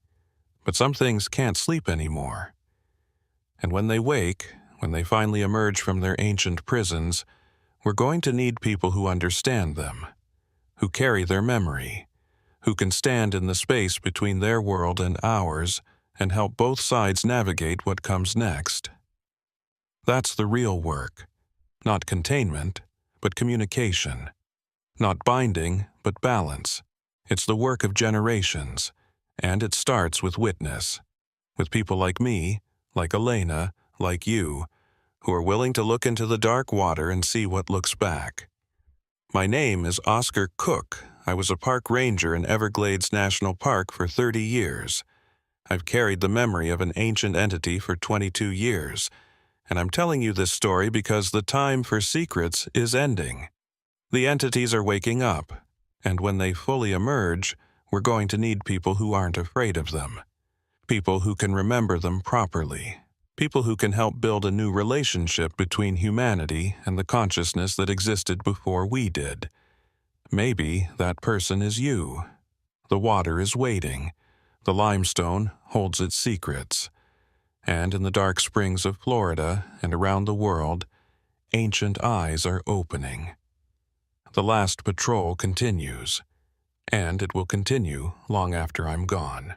but some things can't sleep anymore. And when they wake, when they finally emerge from their ancient prisons, we're going to need people who understand them, who carry their memory, who can stand in the space between their world and ours and help both sides navigate what comes next. That's the real work. Not containment, but communication. Not binding, but balance. It's the work of generations, and it starts with witness, with people like me, like Elena, like you, who are willing to look into the dark water and see what looks back. My name is Oscar Cook. I was a park ranger in Everglades National Park for 30 years. I've carried the memory of an ancient entity for 22 years, and I'm telling you this story because the time for secrets is ending. The entities are waking up, and when they fully emerge, we're going to need people who aren't afraid of them. People who can remember them properly. People who can help build a new relationship between humanity and the consciousness that existed before we did. Maybe that person is you. The water is waiting. The limestone holds its secrets. And in the dark springs of Florida and around the world, ancient eyes are opening. The last patrol continues, and it will continue long after I'm gone.